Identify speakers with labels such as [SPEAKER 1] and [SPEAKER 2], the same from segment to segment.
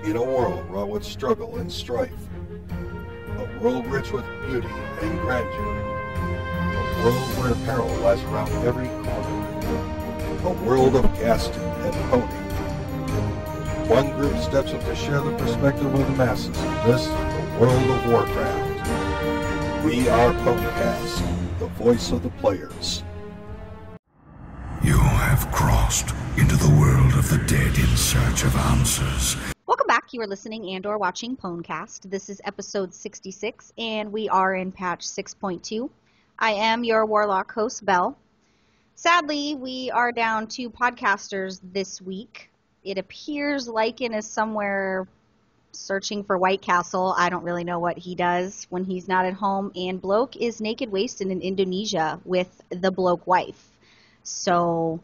[SPEAKER 1] In a world wrought with struggle and strife, a world rich with beauty and grandeur, a world where peril lies around every corner, a world of Gaston and Pony. One group steps up to share the perspective of the masses in this, the world of Warcraft. We are Pwnecast, the voice of the players.
[SPEAKER 2] You have crossed into the world of the dead in search of answers.
[SPEAKER 3] Welcome back. You are listening and/or watching Pwnecast. This is episode 66, and we are in patch 6.2. I am your Warlock host, Belle. Sadly, we are down 2 podcasters this week. It appears Lycan is somewhere searching for White Castle. I don't really know what he does when he's not at home. And Bloke is naked wasted in Indonesia with the Bloke wife. So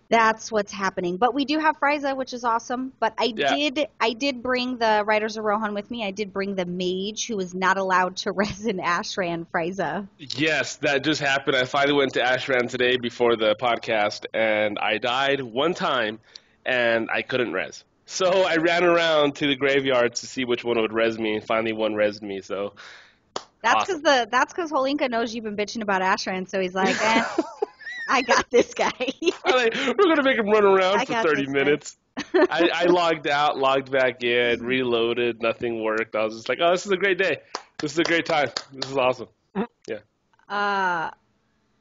[SPEAKER 3] that's what's happening. But we do have Frieza, which is awesome. But I did bring the Riders of Rohan with me. I did bring the mage who was not allowed to res in Ashran, Frieza.
[SPEAKER 4] Yes, that just happened. I finally went to Ashran today before the podcast, and I died one time, and I couldn't res. So I ran around to the graveyards to see which one would res me, and finally one resed me. So
[SPEAKER 3] that's because Holinka knows you've been bitching about Ashran, so he's like, I got this guy.
[SPEAKER 4] We're going to make him run around for 30 minutes. I logged out, logged back in, reloaded, nothing worked. I was just like, oh, this is a great day. This is a great time. This is awesome. Yeah.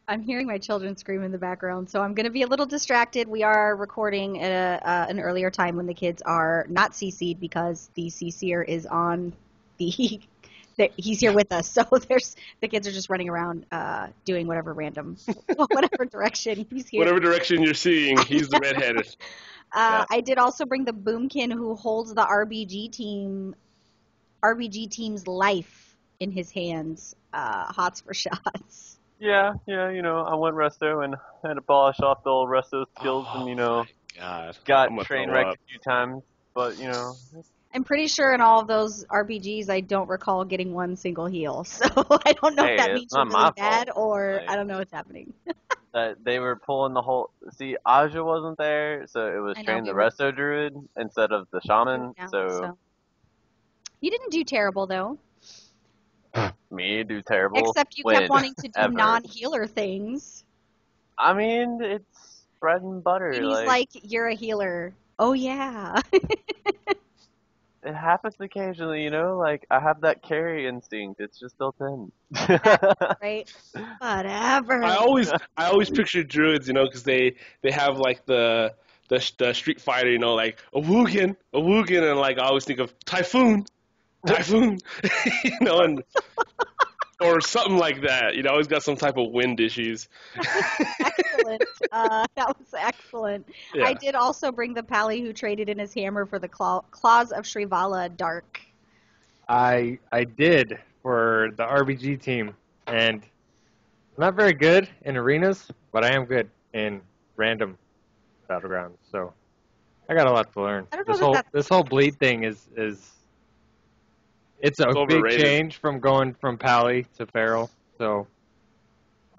[SPEAKER 3] I'm hearing my children scream in the background, so I'm going to be a little distracted. We are recording at an earlier time when the kids are not CC'd because the CC'er is on the... He's here with us, so the kids are just running around doing whatever direction he's here.
[SPEAKER 4] Whatever direction you're seeing, he's the redheaded.
[SPEAKER 3] I did also bring the Boomkin who holds the RBG team's life in his hands, hots for shots.
[SPEAKER 5] Yeah, I went resto and had to polish off the old resto skills and, got train wrecked a few times, but,
[SPEAKER 3] I'm pretty sure in all of those RPGs, I don't recall getting one single heal. So I don't know if that means you're really bad or I don't know what's happening.
[SPEAKER 5] They were pulling the whole... See, Aja wasn't there, so it was trained the Resto Druid instead of the Shaman. So
[SPEAKER 3] you didn't do terrible, though.
[SPEAKER 5] Me do terrible?
[SPEAKER 3] Except you kept wanting to do non-healer things.
[SPEAKER 5] I mean, it's bread and butter.
[SPEAKER 3] And he's like, you're a healer. Oh, yeah.
[SPEAKER 5] It happens occasionally, I have that carry instinct. It's just built in.
[SPEAKER 3] Right? Whatever.
[SPEAKER 4] I always picture druids, because they have like the Street Fighter, like a Wugin, and like I always think of Typhoon, and or something like that. Always got some type of wind issues.
[SPEAKER 3] Excellent. That was excellent. Yeah. I did also bring the Pally who traded in his hammer for the Claws of Shrivala Dark.
[SPEAKER 6] I did for the RBG team, and I'm not very good in arenas, but I am good in random battlegrounds. So I got a lot to learn. This whole bleed thing is it's a big change from going from Pally to Feral, so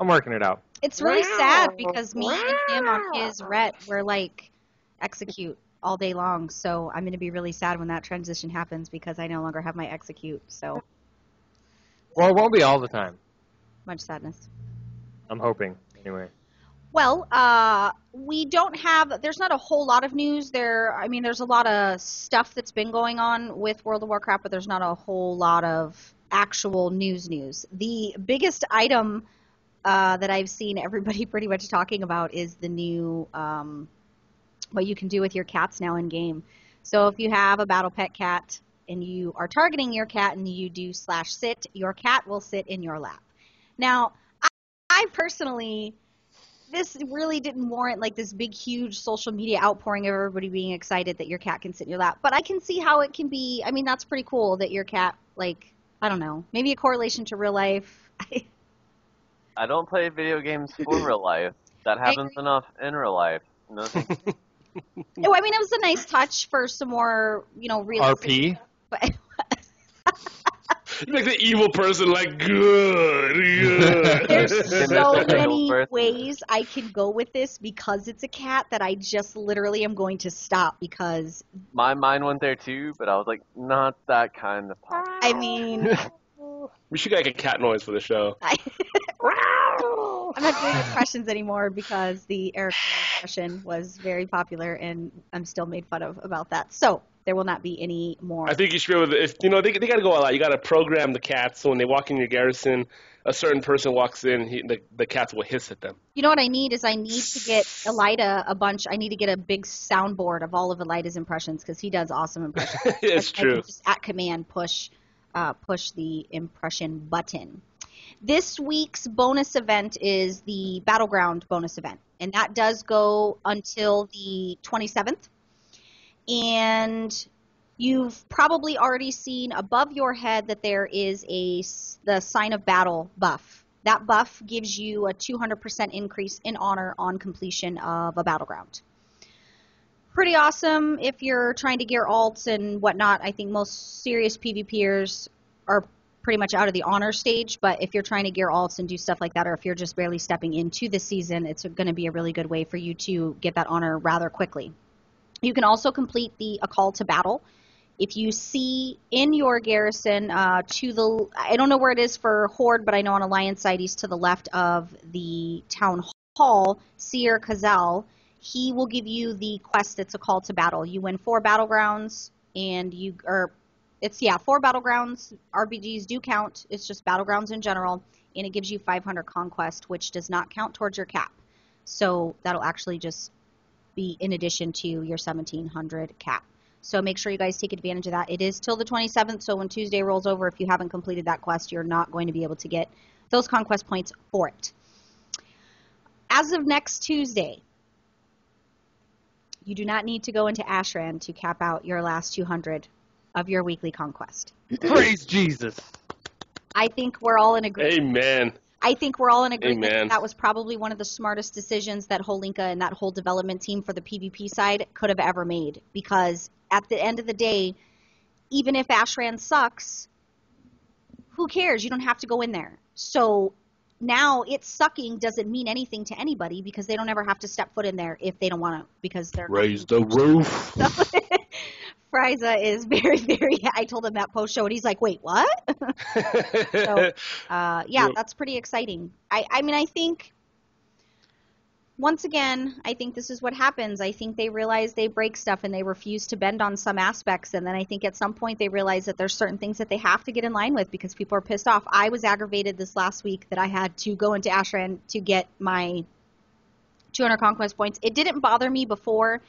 [SPEAKER 6] I'm working it out.
[SPEAKER 3] It's really sad because me and him on his ret were like execute all day long, so I'm going to be really sad when that transition happens because I no longer have my execute, so.
[SPEAKER 6] Well, it won't be all the time.
[SPEAKER 3] Much sadness.
[SPEAKER 6] I'm hoping, anyway.
[SPEAKER 3] Well, there's not a whole lot of news there. I mean, there's a lot of stuff that's been going on with World of Warcraft, but there's not a whole lot of actual news. The biggest item that I've seen everybody pretty much talking about is the new, what you can do with your cats now in game. So if you have a battle pet cat and you are targeting your cat and you do /sit, your cat will sit in your lap. Now, I personally... This really didn't warrant like this big, huge social media outpouring of everybody being excited that your cat can sit in your lap. But I can see how it can be. I mean, that's pretty cool that your cat, like, I don't know, maybe a correlation to real life.
[SPEAKER 5] I don't play video games for real life. That happens enough in real life. No, thank you.
[SPEAKER 3] No, I mean, it was a nice touch for some more, realistic
[SPEAKER 6] RP?
[SPEAKER 3] But
[SPEAKER 4] You make the evil person like good.
[SPEAKER 3] There's so many ways I can go with this because it's a cat that I just literally am going to stop because...
[SPEAKER 5] My mind went there too, but I was like, not that kind of pop.
[SPEAKER 3] I mean...
[SPEAKER 4] We should get like a cat noise for the show.
[SPEAKER 3] I'm not doing impressions anymore because the Eric impression was very popular and I'm still made fun of about that. So there will not be any more.
[SPEAKER 4] I think you should be able to, if, they got to go all out. You got to program the cats so when they walk in your garrison, a certain person walks in, the cats will hiss at them.
[SPEAKER 3] You know what I need is I need to get Elida a bunch. I need to get a big soundboard of all of Elida's impressions because he does awesome impressions.
[SPEAKER 4] It's true.
[SPEAKER 3] I can just at command push the impression button. This week's bonus event is the Battleground bonus event, and that does go until the 27th. And you've probably already seen above your head that there is the Sign of Battle buff. That buff gives you a 200% increase in honor on completion of a Battleground. Pretty awesome if you're trying to gear alts and whatnot. I think most serious PvPers are pretty much out of the honor stage, but if you're trying to gear alts and do stuff like that, or if you're just barely stepping into the season, it's going to be a really good way for you to get that honor rather quickly. You can also complete a call to battle. If you see in your garrison I don't know where it is for Horde, but I know on Alliance side he's to the left of the town hall, Seer Kazal. He will give you the quest that's a call to battle. You win 4 battlegrounds, and 4 battlegrounds. RBGs do count. It's just battlegrounds in general, and it gives you 500 conquest, which does not count towards your cap. So that'll actually just be in addition to your 1700 cap. So make sure you guys take advantage of that. It is till the 27th, so when Tuesday rolls over, if you haven't completed that quest, you're not going to be able to get those conquest points for it. As of next Tuesday, you do not need to go into Ashran to cap out your last 200 of your weekly conquest.
[SPEAKER 6] Praise Jesus.
[SPEAKER 3] I think we're all in agreement.
[SPEAKER 4] Amen.
[SPEAKER 3] I think we're all in agreement that was probably one of the smartest decisions that Holinka and that whole development team for the PvP side could have ever made. Because at the end of the day, even if Ashran sucks, who cares? You don't have to go in there. So now it sucking doesn't mean anything to anybody because they don't ever have to step foot in there if they don't want to because they're
[SPEAKER 4] raise the roof.
[SPEAKER 3] Frieza is very, very. I told him that post show, and he's like, "Wait, what?" So, that's pretty exciting. I mean, I think once again, I think this is what happens. I think they realize they break stuff and they refuse to bend on some aspects, and then I think at some point they realize that there's certain things that they have to get in line with because people are pissed off. I was aggravated this last week that I had to go into Ashran to get my 200 conquest points. It didn't bother me before.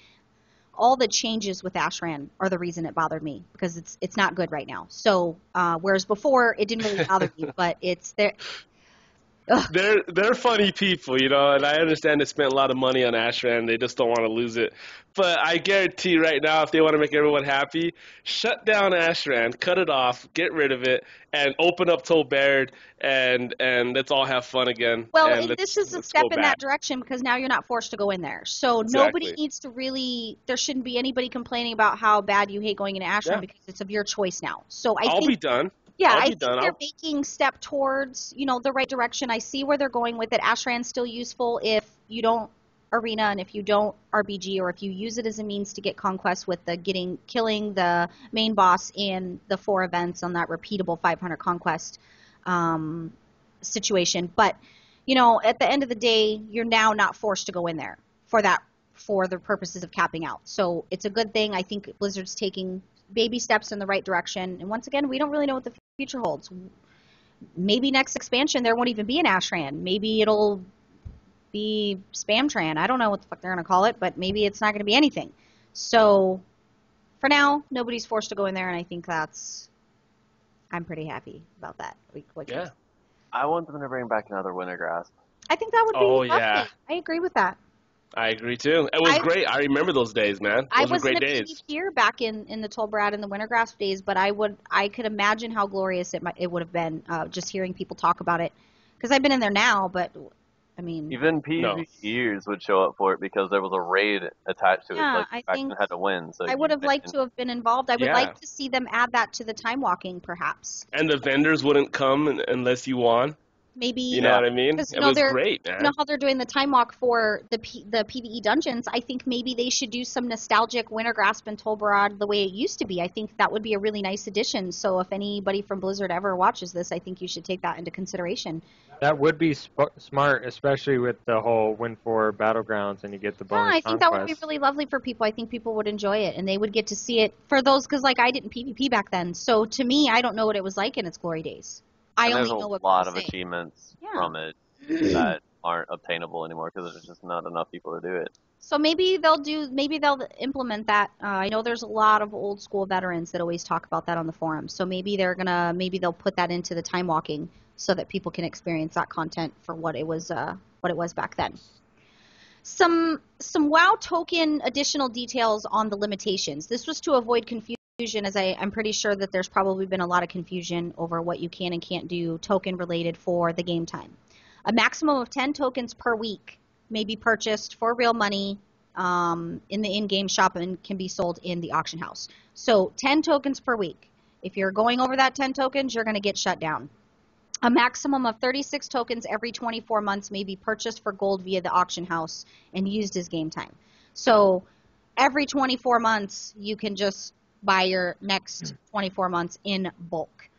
[SPEAKER 3] All the changes with Ashran are the reason it bothered me because it's not good right now. So whereas before it didn't really bother me, but it's there.
[SPEAKER 4] They're funny people, and I understand they spent a lot of money on Ashran. They just don't want to lose it. But I guarantee right now, if they want to make everyone happy, shut down Ashran, cut it off, get rid of it, and open up Tolbaird, and let's all have fun again.
[SPEAKER 3] Well, this is a step in that direction because now you're not forced to go in there. So nobody needs to really – there shouldn't be anybody complaining about how bad you hate going into Ashran because it's of your choice now. So I think –
[SPEAKER 4] I'll be done.
[SPEAKER 3] Yeah, I think they're making step towards, the right direction. I see where they're going with it. Ashran's still useful if you don't arena and if you don't RBG or if you use it as a means to get conquest with the killing the main boss in the 4 events on that repeatable 500 conquest situation. But, at the end of the day, you're now not forced to go in there for the purposes of capping out. So it's a good thing. I think Blizzard's taking baby steps in the right direction. And once again, we don't really know what the future holds. Maybe next expansion there won't even be an Ashran. Maybe it'll be Spamtran. I don't know what the fuck they're going to call it, but maybe it's not going to be anything. So for now, nobody's forced to go in there, and I think I'm pretty happy about that.
[SPEAKER 4] Yeah.
[SPEAKER 5] I want them to bring back another Wintergrass.
[SPEAKER 3] I think that would be lovely.
[SPEAKER 4] Yeah.
[SPEAKER 3] I agree with that.
[SPEAKER 4] I agree too. It was great. I remember those days, man. Those were great days. I wasn't
[SPEAKER 3] here back in the Tolbrad and the Wintergrass days, but I could imagine how glorious it would have been just hearing people talk about it. Because I've been in there now, but I mean,
[SPEAKER 5] even PvEers would show up for it because there was a raid attached to it.
[SPEAKER 3] Yeah,
[SPEAKER 5] Like
[SPEAKER 3] I
[SPEAKER 5] faction
[SPEAKER 3] think
[SPEAKER 5] had to win. So
[SPEAKER 3] I would have liked to have been involved. I would like to see them add that to the time walking, perhaps.
[SPEAKER 4] And the vendors wouldn't come unless you won.
[SPEAKER 3] Maybe
[SPEAKER 4] you know what I mean?
[SPEAKER 3] Because
[SPEAKER 4] it was great, man.
[SPEAKER 3] You know how they're doing the time walk for the PvE dungeons? I think maybe they should do some nostalgic Wintergrasp and Tolbarad the way it used to be. I think that would be a really nice addition. So if anybody from Blizzard ever watches this, I think you should take that into consideration.
[SPEAKER 6] That would be smart, especially with the whole win for Battlegrounds and you get the bonus
[SPEAKER 3] I think that would be really lovely for people. I think people would enjoy it, and they would get to see it for those, because like I didn't PvP back then. So to me, I don't know what it was like in its glory days. I only know what
[SPEAKER 5] there's a lot of achievements from it that aren't obtainable anymore because there's just not enough people to do it.
[SPEAKER 3] So maybe they'll implement that. I know there's a lot of old school veterans that always talk about that on the forum. So maybe they'll put that into the time walking so that people can experience that content for what it was back then. Some WoW token additional details on the limitations. This was to avoid confusion, as I'm pretty sure that there's probably been a lot of confusion over what you can and can't do token related for the game time. A maximum of 10 tokens per week may be purchased for real money in the in-game shop and can be sold in the auction house. So 10 tokens per week. If you're going over that 10 tokens, you're going to get shut down. A maximum of 36 tokens every 24 months may be purchased for gold via the auction house and used as game time. So every 24 months, you can just buy your next 24 months in bulk.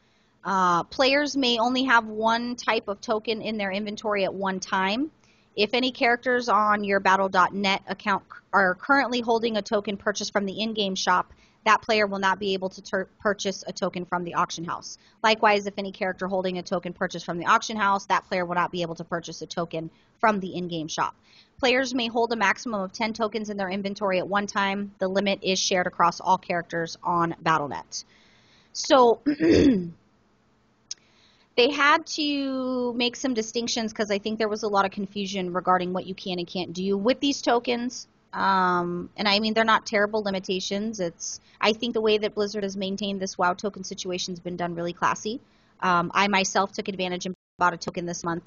[SPEAKER 3] Players may only have one type of token in their inventory at one time. If any characters on your Battle.net account are currently holding a token purchased from the in-game shop, that player will not be able to purchase a token from the auction house. Likewise, if any character holding a token purchased from the auction house, that player will not be able to purchase a token from the in-game shop. Players may hold a maximum of 10 tokens in their inventory at one time. The limit is shared across all characters on Battle.net. So they had to make some distinctions because I think there was a lot of confusion regarding what you can and can't do with these tokens. And I mean, they're not terrible limitations. I think the way that Blizzard has maintained this WoW token situation has been done really classy. I myself took advantage and bought a token this month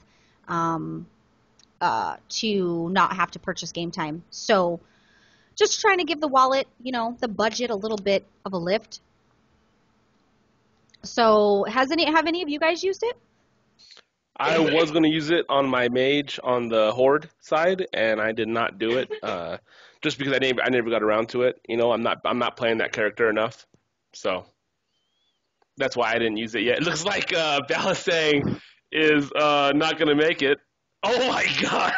[SPEAKER 3] to not have to purchase game time. So just trying to give the wallet, the budget a little bit of a lift. So have any of you guys used it?
[SPEAKER 4] I was going to use it on my mage on the Horde side, and I did not do it just because I never got around to it. I'm not playing that character enough, so that's why I didn't use it yet. It looks like Belle is saying is not going to make it. Oh my God,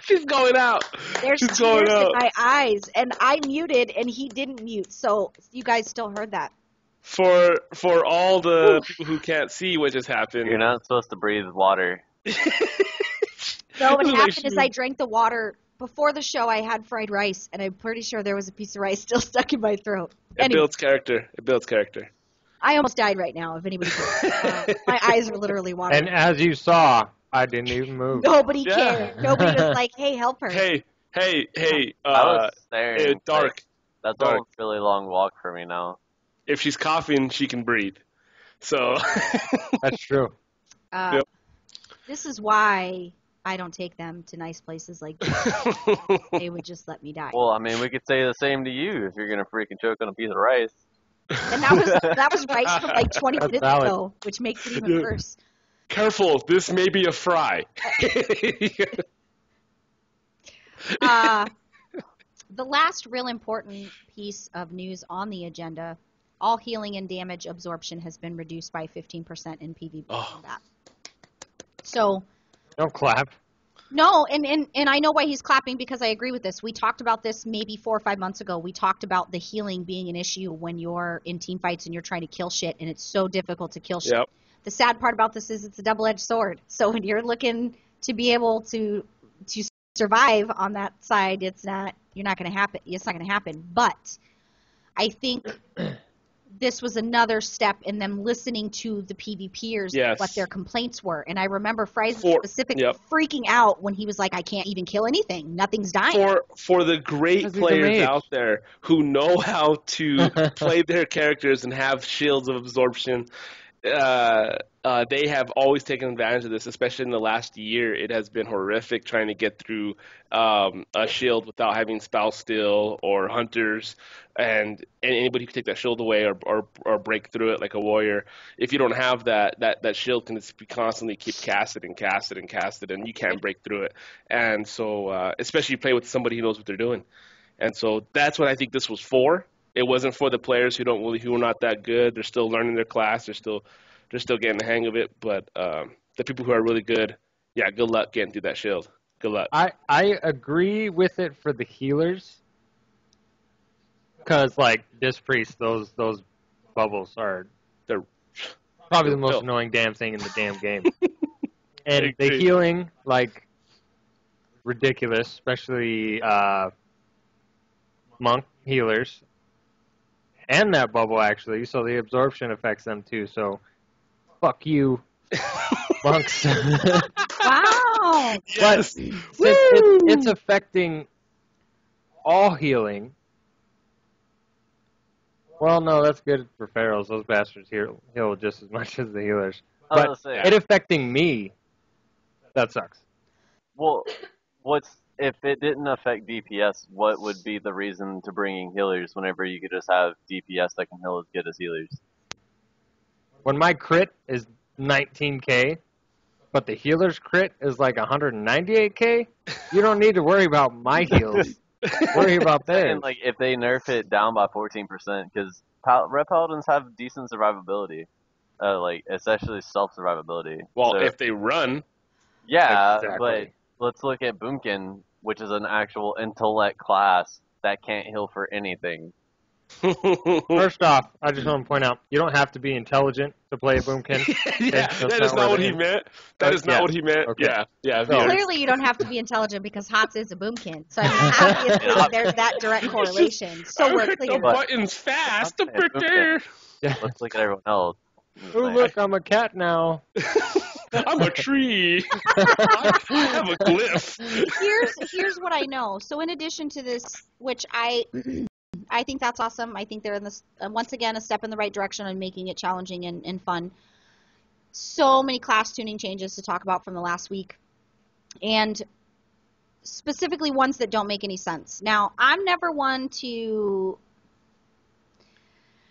[SPEAKER 4] she's going out.
[SPEAKER 3] There's
[SPEAKER 4] she's
[SPEAKER 3] tears in my eyes, and I muted, and he didn't mute, so you guys still heard that.
[SPEAKER 4] For all the people who can't see what just happened.
[SPEAKER 5] You're not supposed to breathe water.
[SPEAKER 3] No, what happened is I drank the water. Before the show, I had fried rice, and I'm pretty sure there was a piece of rice still stuck in my throat.
[SPEAKER 4] It builds character. It builds character.
[SPEAKER 3] I almost died right now, if anybody cares. My eyes are literally watering.
[SPEAKER 6] And as you saw, I didn't even move.
[SPEAKER 3] Nobody cared. Nobody was like, hey, help her.
[SPEAKER 4] Hey,
[SPEAKER 5] I was staring.
[SPEAKER 4] Dark.
[SPEAKER 5] That's
[SPEAKER 4] dark.
[SPEAKER 5] a really long walk for me now.
[SPEAKER 4] If she's coughing, she can breathe. So
[SPEAKER 6] that's true.
[SPEAKER 4] Yep.
[SPEAKER 3] This is why I don't take them to nice places like this. They would just let me die.
[SPEAKER 5] Well, I mean, we could say the same to you if you're gonna freaking choke on a piece of rice.
[SPEAKER 3] And that was rice from like 20 minutes ago, which makes it even worse.
[SPEAKER 4] Careful, this may be a fry.
[SPEAKER 3] The last real important piece of news on the agenda, all healing and damage absorption has been reduced by 15% in PvP combat. So
[SPEAKER 6] don't clap.
[SPEAKER 3] No, and I know why he's clapping, because I agree with this. We talked about this maybe 4 or 5 months ago. We talked about the healing being an issue when you're in team fights and you're trying to kill shit, and it's so difficult to kill shit. Yep. The sad part about this is it's a double-edged sword. So when you're looking to be able to survive on that side, it's not going to happen. But I think this was another step in them listening to the PvPers, what their complaints were. And I remember Friesen specifically freaking out when he was like, I can't even kill anything. Nothing's dying.
[SPEAKER 4] For the great players out there who know how to play their characters and have shields of absorption, they have always taken advantage of this, especially in the last year. It has been horrific trying to get through a shield without having spouse steal or hunters, and anybody who can take that shield away or break through it like a warrior. If you don't have that shield can just be constantly keep casted, and you can't break through it. And so, especially you play with somebody who knows what they're doing. And so that's what I think this was for. It wasn't for the players who are not that good. They're still learning their class. They're still getting the hang of it. But the people who are really good, yeah, good luck getting through that shield. Good luck.
[SPEAKER 6] I agree with it for the healers. Because, like, Disc Priest, those bubbles they're probably the most annoying damn thing in the damn game. And the healing, like, ridiculous, especially monk healers. And that bubble, actually, so the absorption affects them, too. So, fuck you, monks.
[SPEAKER 3] Wow!
[SPEAKER 6] But since it's affecting all healing, well, no, that's good for pharaohs. Those bastards heal just as much as the healers. But it affecting me, that sucks.
[SPEAKER 5] Well, if it didn't affect DPS, what would be the reason to bringing healers whenever you could just have DPS that can heal as good as healers?
[SPEAKER 6] When my crit is 19k, but the healer's crit is like 198k, you don't need to worry about my heals. Worry about theirs.
[SPEAKER 5] And, like, if they nerf it down by 14%, because Red Paladins have decent survivability, like, especially self-survivability.
[SPEAKER 4] Well, so, if they run.
[SPEAKER 5] Yeah, exactly. But let's look at Boomkin, which is an actual intellect class that can't heal for anything.
[SPEAKER 6] First off, I just want to point out, you don't have to be intelligent to play a Boomkin.
[SPEAKER 4] Yeah, that is not what he meant. That is not what he meant. Okay. Yeah.
[SPEAKER 3] So, clearly, you don't have to be intelligent because Hots is a Boomkin. So, I mean, obviously, there's that direct correlation. So we're clear.
[SPEAKER 4] The button's fast up right there.
[SPEAKER 5] Yeah. Let's look at everyone else.
[SPEAKER 6] Oh, look, I'm a cat now.
[SPEAKER 4] I'm a tree. I have a glyph.
[SPEAKER 3] Here's what I know. So in addition to this, which I think that's awesome. I think they're in this once again a step in the right direction on making it challenging and fun. So many class tuning changes to talk about from the last week, and specifically ones that don't make any sense. Now, I'm never one to.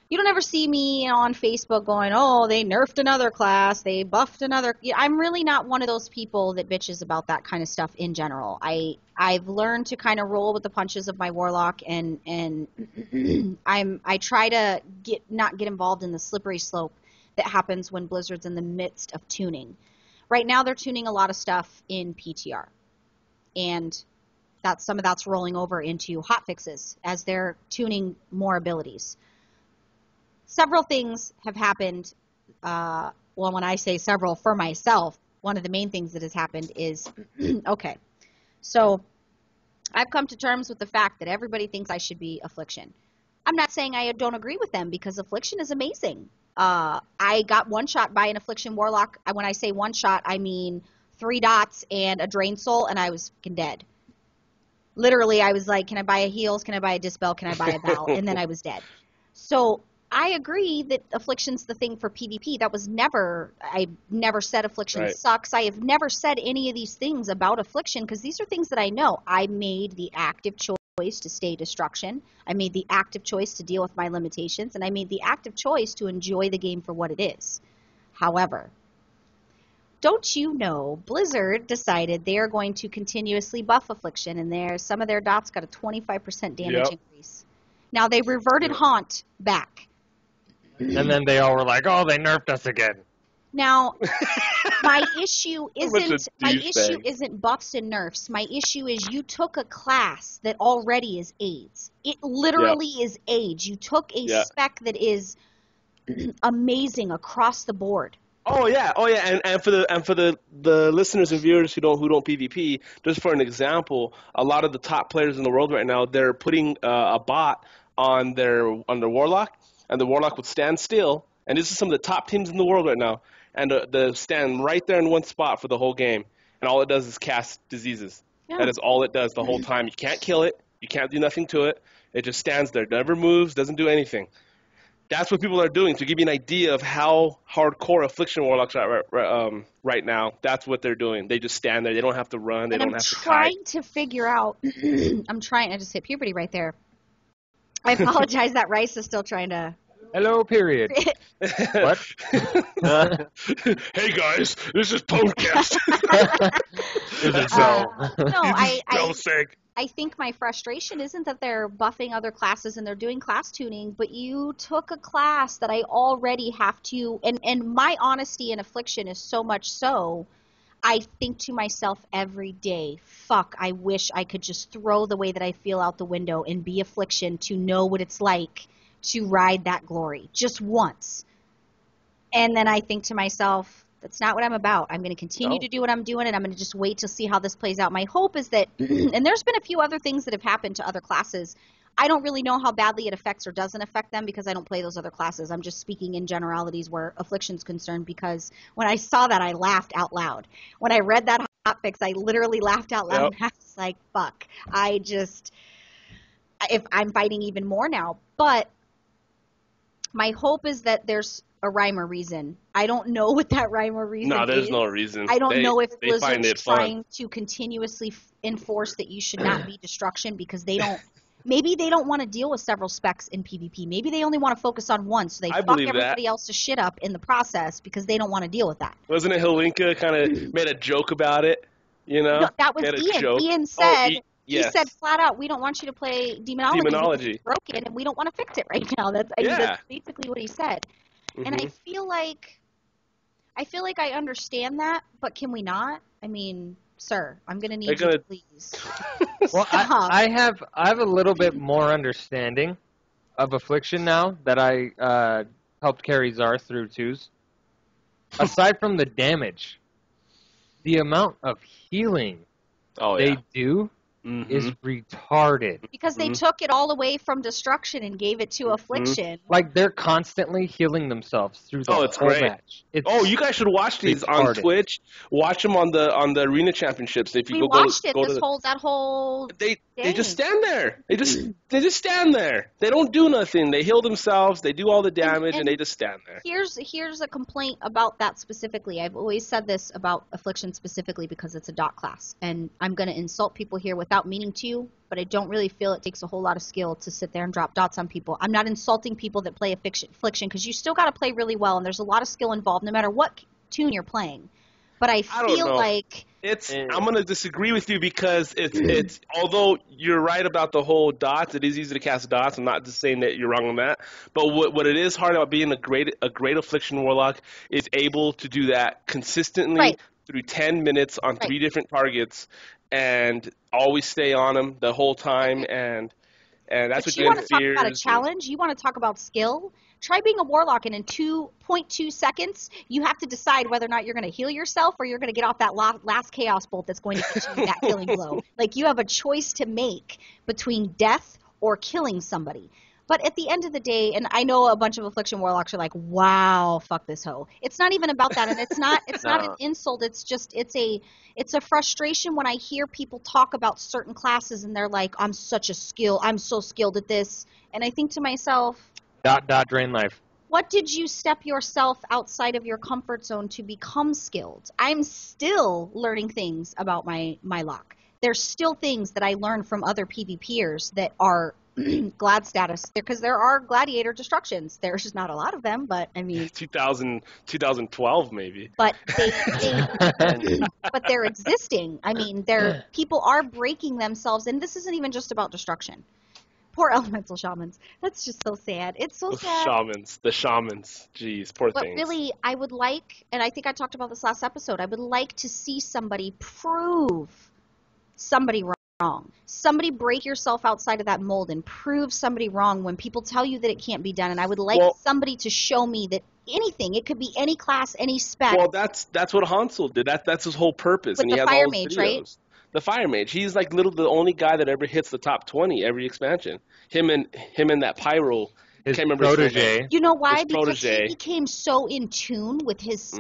[SPEAKER 3] You don't ever see me on Facebook going, oh, they nerfed another class, they buffed another. I'm really not one of those people that bitches about that kind of stuff in general. I've learned to kind of roll with the punches of my warlock, and I try to not get involved in the slippery slope that happens when Blizzard's in the midst of tuning. Right now they're tuning a lot of stuff in PTR, and some of that's rolling over into hotfixes as they're tuning more abilities. Several things have happened. Well, when I say several for myself, one of the main things that has happened is, okay, so I've come to terms with the fact that everybody thinks I should be Affliction. I'm not saying I don't agree with them because Affliction is amazing. I got one shot by an Affliction Warlock. When I say one shot, I mean 3 dots and a Drain Soul, and I was fucking dead. Literally, I was like, can I buy a heals? Can I buy a Dispel? Can I buy a Belle? And then I was dead. So I agree that Affliction's the thing for PvP. I never said Affliction sucks. I have never said any of these things about Affliction because these are things that I know. I made the active choice to stay Destruction. I made the active choice to deal with my limitations, and I made the active choice to enjoy the game for what it is. However, don't you know, Blizzard decided they are going to continuously buff Affliction, and some of their dots got a 25% damage increase. Now, they reverted Haunt back.
[SPEAKER 6] And then they all were like, "Oh, they nerfed us again."
[SPEAKER 3] Now, my issue isn't buffs and nerfs. My issue is you took a class that already is AIDS. It literally is AIDS. You took a spec that is amazing across the board.
[SPEAKER 4] Oh yeah, and for the listeners and viewers who don't PvP, just for an example, a lot of the top players in the world right now, they're putting a bot on their warlock. And the warlock would stand still, and this is some of the top teams in the world right now, and they stand right there in one spot for the whole game, and all it does is cast diseases. Yeah. That is all it does the whole time. You can't kill it. You can't do nothing to it. It just stands there, never moves, doesn't do anything. That's what people are doing to give you an idea of how hardcore Affliction Warlocks are right now. That's what they're doing. They just stand there. They don't have to run. They
[SPEAKER 3] And
[SPEAKER 4] don't
[SPEAKER 3] I'm
[SPEAKER 4] have to kite.
[SPEAKER 3] trying to figure out. I just hit puberty right there. I apologize that Rice is still trying to.
[SPEAKER 6] Hello, period. What?
[SPEAKER 4] Hey guys, this is podcast.
[SPEAKER 6] Is it so?
[SPEAKER 3] No,
[SPEAKER 4] I
[SPEAKER 3] I think my frustration isn't that they're buffing other classes and they're doing class tuning, but you took a class that I already have to, and my honesty in Affliction is so much so, I think to myself every day, fuck, I wish I could just throw the way that I feel out the window and be Affliction to know what it's like to ride that glory just once. And then I think to myself, that's not what I'm about. I'm going to continue to do what I'm doing, and I'm going to just wait to see how this plays out. My hope is that, and there's been a few other things that have happened to other classes. I don't really know how badly it affects or doesn't affect them because I don't play those other classes. I'm just speaking in generalities where Affliction's concerned, because when I saw that, I laughed out loud. When I read that hotfix, I literally laughed out loud.
[SPEAKER 4] Yep.
[SPEAKER 3] I was like, fuck. If I'm fighting even more now. But my hope is that there's a rhyme or reason. I don't know what that rhyme or reason is.
[SPEAKER 4] No, there's no reason.
[SPEAKER 3] I don't know if
[SPEAKER 4] they find
[SPEAKER 3] Blizzard's
[SPEAKER 4] it fun.
[SPEAKER 3] trying to continuously enforce that you should not be destruction because they don't. Maybe they don't want to deal with several specs in PvP. Maybe they only want to focus on one, so they fuck
[SPEAKER 4] believe
[SPEAKER 3] everybody else's shit up in the process because they don't want to deal with that.
[SPEAKER 4] Wasn't it Helinka kind of made a joke about it? You know,
[SPEAKER 3] No, that was
[SPEAKER 4] Made a
[SPEAKER 3] Ian.
[SPEAKER 4] joke.
[SPEAKER 3] Ian said.
[SPEAKER 4] Yes.
[SPEAKER 3] He said flat out, we don't want you to play Demonology. Because
[SPEAKER 4] Demonology.
[SPEAKER 3] it's broken, and we don't want to fix it right now. That's basically what he said. And I feel like I understand that, but can we not? I mean, sir, I'm gonna need you to please.
[SPEAKER 6] Well, I have a little bit more understanding of Affliction now that I helped carry Zarth through twos. Aside from the damage, the amount of healing they do is retarded.
[SPEAKER 3] Because they took it all away from destruction and gave it to Affliction.
[SPEAKER 6] Like, they're constantly healing themselves through the
[SPEAKER 4] it's
[SPEAKER 6] whole
[SPEAKER 4] great.
[SPEAKER 6] match.
[SPEAKER 4] You guys should watch these on Twitch. Watch them on the arena championships. If you
[SPEAKER 3] We watched it. That whole.
[SPEAKER 4] They just stand there. They just stand there. They don't do nothing. They heal themselves. They do all the damage, and they just stand there.
[SPEAKER 3] Here's a complaint about that specifically. I've always said this about Affliction specifically because it's a dot class, and I'm going to insult people here without meaning to, but I don't really feel it takes a whole lot of skill to sit there and drop dots on people. I'm not insulting people that play Affliction because you still got to play really well, and there's a lot of skill involved no matter what tune you're playing. But I feel like
[SPEAKER 4] I'm going to disagree with you because it's although you're right about the whole dots, it is easy to cast dots. I'm not just saying that you're wrong on that. But what it is hard about being a great Affliction Warlock is able to do that consistently through 10 minutes on 3 different targets and always stay on them the whole time. And that's what
[SPEAKER 3] you want to talk about a challenge. You want to talk about skill. Try being a warlock, and in 2.2 seconds, you have to decide whether or not you're going to heal yourself or you're going to get off that last chaos bolt that's going to get you that killing blow. Like, you have a choice to make between death or killing somebody. But at the end of the day, and I know a bunch of Affliction Warlocks are like, wow, fuck this hoe. It's not even about that, and it's not an insult. It's just it's a frustration when I hear people talk about certain classes and they're like, I'm so skilled at this. And I think to myself, ...
[SPEAKER 6] drain life.
[SPEAKER 3] What did you step yourself outside of your comfort zone to become skilled? I'm still learning things about my lock. There's still things that I learned from other PvPers that are glad status, because there are gladiator destructions. There's just not a lot of them, but I mean
[SPEAKER 4] 2012 maybe.
[SPEAKER 3] But but they're existing. I mean, people are breaking themselves, and this isn't even just about destruction. Poor elemental shamans. That's just so sad. It's so sad.
[SPEAKER 4] The shamans. Jeez, poor
[SPEAKER 3] but
[SPEAKER 4] things.
[SPEAKER 3] But really, I would like, and I think I talked about this last episode, I would like to see somebody prove somebody wrong. Somebody break yourself outside of that mold and prove somebody wrong when people tell you that it can't be done. And I would like somebody to show me that anything, it could be any class, any spec.
[SPEAKER 4] Well, that's what Hansel did. That's his whole purpose.
[SPEAKER 3] With
[SPEAKER 4] and he
[SPEAKER 3] the
[SPEAKER 4] has
[SPEAKER 3] fire
[SPEAKER 4] all
[SPEAKER 3] mage,
[SPEAKER 4] videos.
[SPEAKER 3] right?
[SPEAKER 4] The Fire Mage. He's like the only guy that ever hits the top 20 every expansion. Him and that Pyro.
[SPEAKER 6] His
[SPEAKER 4] can't remember
[SPEAKER 6] protege.
[SPEAKER 3] You know why?
[SPEAKER 4] His
[SPEAKER 3] because
[SPEAKER 4] protege.
[SPEAKER 3] he became so in tune with his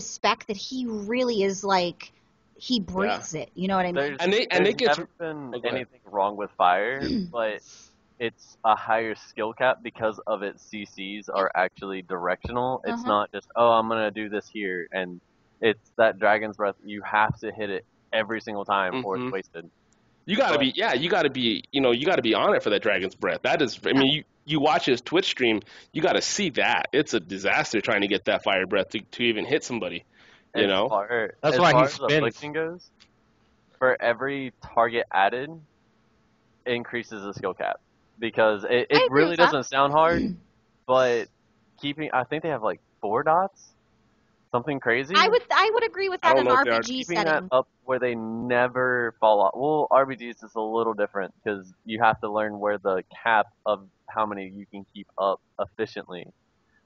[SPEAKER 3] spec that he really is like, he breathes it. You know what I mean?
[SPEAKER 5] There's never been anything wrong with fire, but it's a higher skill cap because of its CCs are actually directional. It's
[SPEAKER 3] Uh-huh.
[SPEAKER 5] not just, oh, I'm gonna do this here, and it's that Dragon's Breath. You have to hit it every single time, or it's
[SPEAKER 4] Mhm.
[SPEAKER 5] wasted.
[SPEAKER 4] You gotta
[SPEAKER 5] But
[SPEAKER 4] be, yeah, you gotta be, you gotta be on it for that Dragon's Breath. That is, I mean, you watch his Twitch stream, you gotta see that. It's a disaster trying to get that fire breath to even hit somebody. You
[SPEAKER 5] as
[SPEAKER 4] know?
[SPEAKER 5] far
[SPEAKER 6] That's
[SPEAKER 5] as
[SPEAKER 6] why he
[SPEAKER 5] far as
[SPEAKER 6] spins.
[SPEAKER 5] affliction goes, for every target added, it increases the skill cap because
[SPEAKER 3] I
[SPEAKER 5] it
[SPEAKER 3] agree
[SPEAKER 5] really
[SPEAKER 3] with that.
[SPEAKER 5] doesn't sound hard, but I think they have like 4 dots, something crazy.
[SPEAKER 3] I would agree with
[SPEAKER 4] I
[SPEAKER 3] that
[SPEAKER 4] don't
[SPEAKER 3] in
[SPEAKER 4] know
[SPEAKER 3] an
[SPEAKER 4] if they are
[SPEAKER 3] RPG
[SPEAKER 5] Keeping
[SPEAKER 3] setting.
[SPEAKER 5] that up where they never fall off. Well, RBGs is a little different because you have to learn where the cap of how many you can keep up efficiently.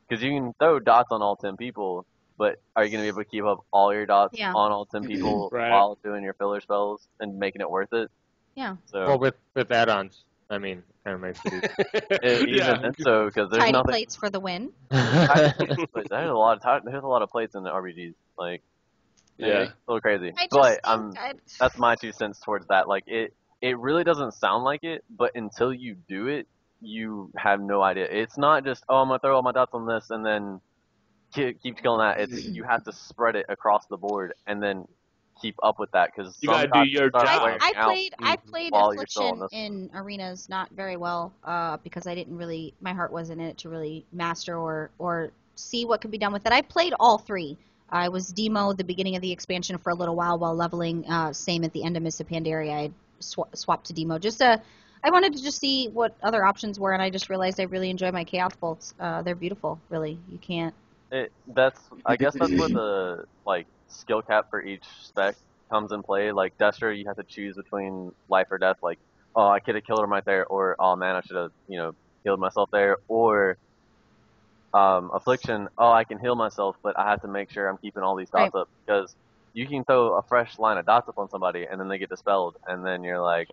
[SPEAKER 5] Because you can throw dots on all 10 people, but are you going to be able to keep up all your dots
[SPEAKER 3] Yeah.
[SPEAKER 5] on all 10 people
[SPEAKER 4] Right.
[SPEAKER 5] while doing your filler spells and making it worth it?
[SPEAKER 3] Yeah.
[SPEAKER 5] So
[SPEAKER 6] Well, with add-ons, I mean, it kind of makes it easy.
[SPEAKER 5] even then, so because there's
[SPEAKER 3] Tiny
[SPEAKER 5] nothing.
[SPEAKER 3] plates for the win.
[SPEAKER 5] But there's a lot of plates in the RBGs. Like
[SPEAKER 4] Yeah.
[SPEAKER 5] it's a little crazy.
[SPEAKER 3] I just
[SPEAKER 5] But
[SPEAKER 3] think
[SPEAKER 5] that's my 2 cents towards that. Like it really doesn't sound like it, but until you do it, you have no idea. It's not just, oh, I'm gonna throw all my dots on this and then keep killing that. It's you have to spread it across the board and then keep up with that because
[SPEAKER 4] You gotta do your job.
[SPEAKER 3] I played
[SPEAKER 5] while you're still on
[SPEAKER 3] Affliction
[SPEAKER 5] this.
[SPEAKER 3] in arenas not very well because I didn't really, my heart wasn't in it to really master or see what could be done with it. I played all 3. I was demo the beginning of the expansion for a little while leveling. Same at the end of Miss Pandaria. I swapped to demo I wanted to just see what other options were, and I just realized I really enjoy my Chaos Bolts. They're beautiful, really. You can't.
[SPEAKER 5] I guess that's where the like skill cap for each spec comes in play. Like Destro, you have to choose between life or death. Like, oh, I could have killed him right there, or oh man, I should have healed myself there. Or Affliction, oh, I can heal myself, but I have to make sure I'm keeping all these dots up because you can throw a fresh line of dots up on somebody and then they get dispelled, and then you're like,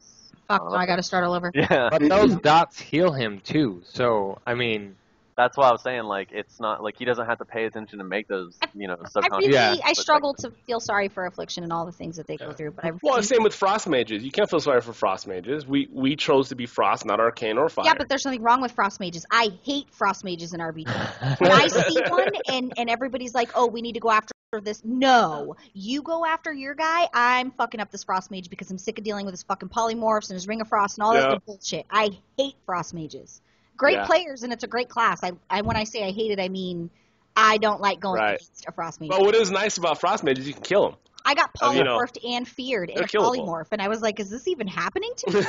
[SPEAKER 3] Fuck, I got to start all over.
[SPEAKER 5] yeah.
[SPEAKER 6] But those dots heal him too. So I mean,
[SPEAKER 5] That's why I was saying, like, it's not like he doesn't have to pay attention to make those, subconscious.
[SPEAKER 3] I struggle to feel sorry for Affliction and all the things that they go through, but I
[SPEAKER 4] Well, same with Frost Mages. You can't feel sorry for Frost Mages. We chose to be Frost, not Arcane or Fire.
[SPEAKER 3] Yeah, but there's something wrong with Frost Mages. I hate Frost Mages in RPG. When I see one and everybody's like, oh, we need to go after this. No. You go after your guy, I'm fucking up this Frost Mage because I'm sick of dealing with his fucking polymorphs and his Ring of Frost and all that other bullshit. I hate Frost Mages. Great players, and it's a great class. I when I say I hate it, I mean I don't like going against a Frost Mage.
[SPEAKER 4] But what is nice about Frost Mages, you can kill them.
[SPEAKER 3] I got polymorphed and feared in a polymorph, and I was like, is this even happening to me?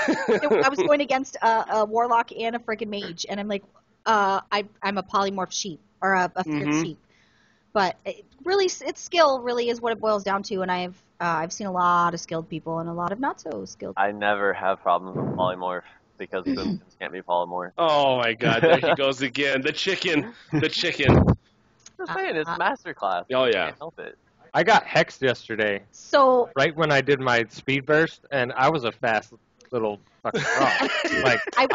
[SPEAKER 3] I was going against a warlock and a freaking mage, and I'm like, I'm a polymorph sheep, or a feared sheep. But it's skill really is what it boils down to, and I've seen a lot of skilled people and a lot of not so skilled people.
[SPEAKER 5] I never have problems with polymorph because boomkins can't be polymorph.
[SPEAKER 4] Oh my god, there he goes again. The chicken.
[SPEAKER 5] I'm saying, it's masterclass.
[SPEAKER 4] Oh yeah.
[SPEAKER 5] Can't help it.
[SPEAKER 6] I got hexed yesterday.
[SPEAKER 3] So
[SPEAKER 6] right when I did my speed burst, and I was a fast little fucking rock. Like
[SPEAKER 3] I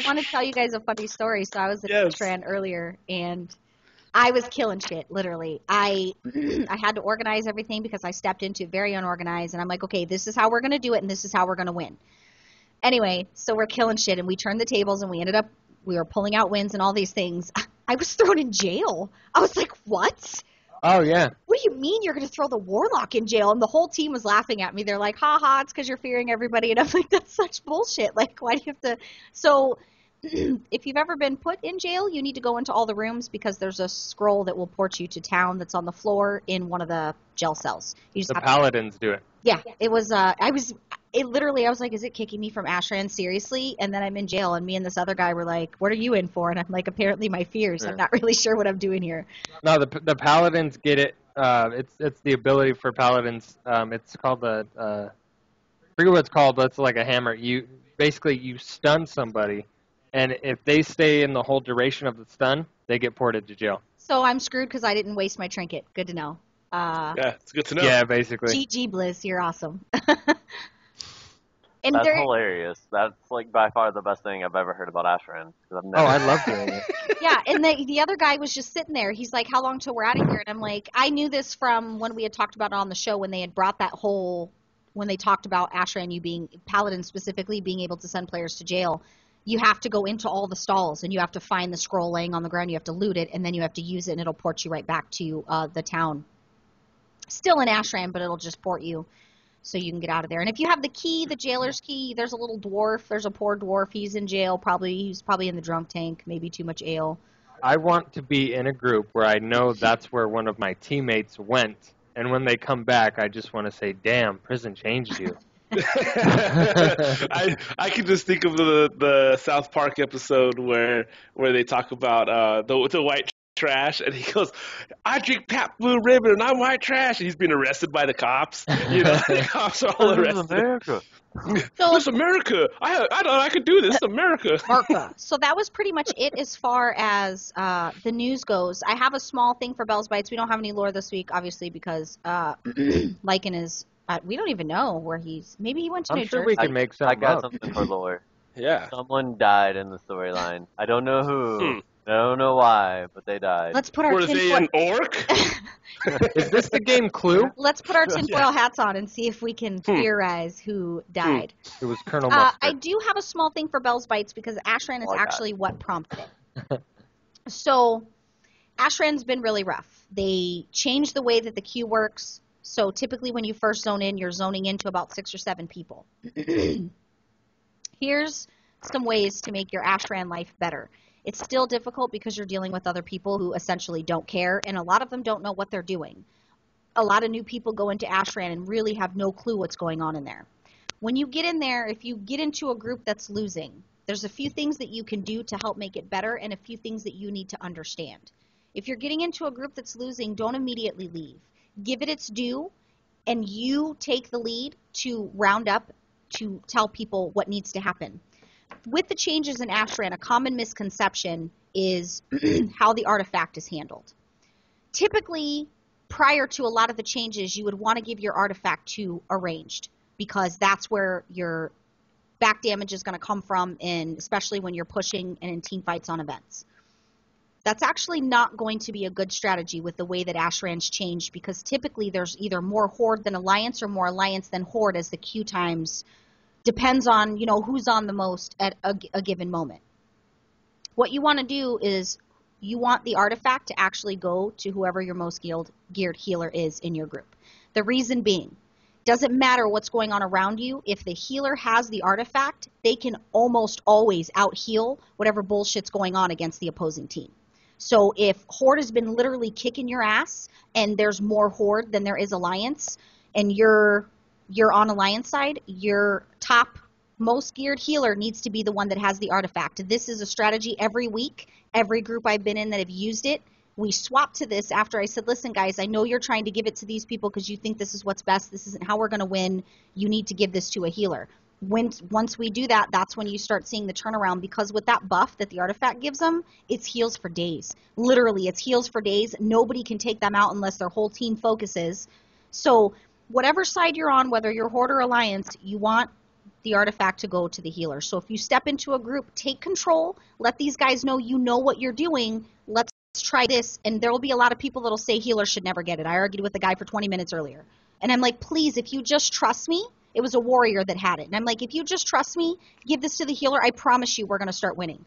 [SPEAKER 3] want to tell you guys a funny story. So I was at Ashran earlier, and I was killing shit, literally. I had to organize everything because I stepped into it very unorganized, and I'm like, okay, this is how we're gonna do it, and this is how we're gonna win. Anyway, so we're killing shit, and we turned the tables, and we were pulling out wins and all these things. I was thrown in jail. I was like, what?
[SPEAKER 6] Oh, yeah.
[SPEAKER 3] What do you mean you're going to throw the warlock in jail? And the whole team was laughing at me. They're like, ha, it's because you're fearing everybody. And I'm like, that's such bullshit. Like, why do you have to? So if you've ever been put in jail, you need to go into all the rooms because there's a scroll that will port you to town that's on the floor in one of the jail cells.
[SPEAKER 6] The paladins do it.
[SPEAKER 3] Yeah, it was, I was like, is it kicking me from Ashran? Seriously? And then I'm in jail, and me and this other guy were like, what are you in for? And I'm like, apparently my fears. I'm not really sure what I'm doing here.
[SPEAKER 6] No, the paladins get it. It's the ability for paladins. It's called I forget what it's called, but it's like a hammer. You stun somebody, and if they stay in the whole duration of the stun, they get ported to jail.
[SPEAKER 3] So I'm screwed because I didn't waste my trinket. Good to know.
[SPEAKER 4] Yeah, it's good to know.
[SPEAKER 6] Yeah, basically.
[SPEAKER 3] GG Bliss, you're awesome.
[SPEAKER 5] That's hilarious. That's like by far the best thing I've ever heard about Ashran.
[SPEAKER 6] I love doing it.
[SPEAKER 3] Yeah, and the other guy was just sitting there. He's like, how long till we're out of here? And I'm like, I knew this from when we had talked about it on the show when they had brought when they talked about Ashran, you being, Paladin specifically, being able to send players to jail. you have to go into all the stalls and you have to find the scroll laying on the ground. You have to loot it, and then you have to use it, and it'll port you right back to the town. Still in Ashran, but it'll just port you so you can get out of there. And if you have the key, the jailer's key, there's a little dwarf. There's a poor dwarf. He's in jail. He's probably in the drunk tank. Maybe too much ale.
[SPEAKER 6] I want to be in a group where I know that's where one of my teammates went, and when they come back, I just want to say, "Damn, prison changed you."
[SPEAKER 4] I can just think of the South Park episode where they talk about the white trash, and he goes, "I drink Pabst Blue Ribbon and I'm white trash," and he's being arrested by the cops. The cops are all arrested.
[SPEAKER 5] This is America.
[SPEAKER 3] So,
[SPEAKER 4] This is America. I I could do this. It's America.
[SPEAKER 3] So that was pretty much it as far as the news goes. I have a small thing for Belle's Bites. We don't have any lore this week, obviously, because Lycan is. We don't even know where he's. Maybe he went to New
[SPEAKER 6] I'm sure
[SPEAKER 3] Jersey.
[SPEAKER 6] we can make
[SPEAKER 5] I
[SPEAKER 6] something
[SPEAKER 5] got
[SPEAKER 6] up.
[SPEAKER 5] something for lore.
[SPEAKER 4] Yeah.
[SPEAKER 5] Someone died in the storyline. I don't know who. I don't know why, but they died.
[SPEAKER 3] Let's put our
[SPEAKER 4] Were they an orc?
[SPEAKER 6] Is this the game Clue?
[SPEAKER 3] Let's put our tinfoil hats on and see if we can theorize who died.
[SPEAKER 6] It was Colonel Mustard.
[SPEAKER 3] I do have a small thing for Belle's Bites because Ashran is
[SPEAKER 5] Oh, God.
[SPEAKER 3] actually what prompted it. So Ashran's been really rough. They changed the way that the queue works. So typically when you first zone in, you're zoning into about 6 or 7 people. Here's some ways to make your Ashran life better. It's still difficult because you're dealing with other people who essentially don't care, and a lot of them don't know what they're doing. A lot of new people go into Ashran and really have no clue what's going on in there. When you get in there, if you get into a group that's losing, there's a few things that you can do to help make it better and a few things that you need to understand. If you're getting into a group that's losing, don't immediately leave. Give it its due, and you take the lead to round up to tell people what needs to happen. With the changes in Ashran, a common misconception is how the artifact is handled. Typically, prior to a lot of the changes, you would want to give your artifact to arranged because that's where your back damage is going to come from, and especially when you're pushing and in team fights on events. That's actually not going to be a good strategy with the way that Ashran's changed because typically there's either more Horde than Alliance or more Alliance than Horde as the queue times depends on, who's on the most at a given moment. What you want to do is you want the artifact to actually go to whoever your most geared healer is in your group. The reason being, doesn't matter what's going on around you, if the healer has the artifact, they can almost always out-heal whatever bullshit's going on against the opposing team. So if Horde has been literally kicking your ass and there's more Horde than there is Alliance and you're on Alliance side, your top most geared healer needs to be the one that has the artifact. This is a strategy every week. Every group I've been in that have used it, we swapped to this after I said, listen, guys, I know you're trying to give it to these people because you think this is what's best. This isn't how we're going to win. You need to give this to a healer. Once we do that, that's when you start seeing the turnaround because with that buff that the artifact gives them, it's heals for days. Literally, it's heals for days. Nobody can take them out unless their whole team focuses. So whatever side you're on, whether you're Horde or Alliance, you want the artifact to go to the healer. So if you step into a group, take control. Let these guys know you know what you're doing. Let's try this. And there will be a lot of people that will say healer should never get it. I argued with the guy for 20 minutes earlier. And I'm like, please, if you just trust me, it was a warrior that had it. And I'm like, if you just trust me, give this to the healer, I promise you we're going to start winning.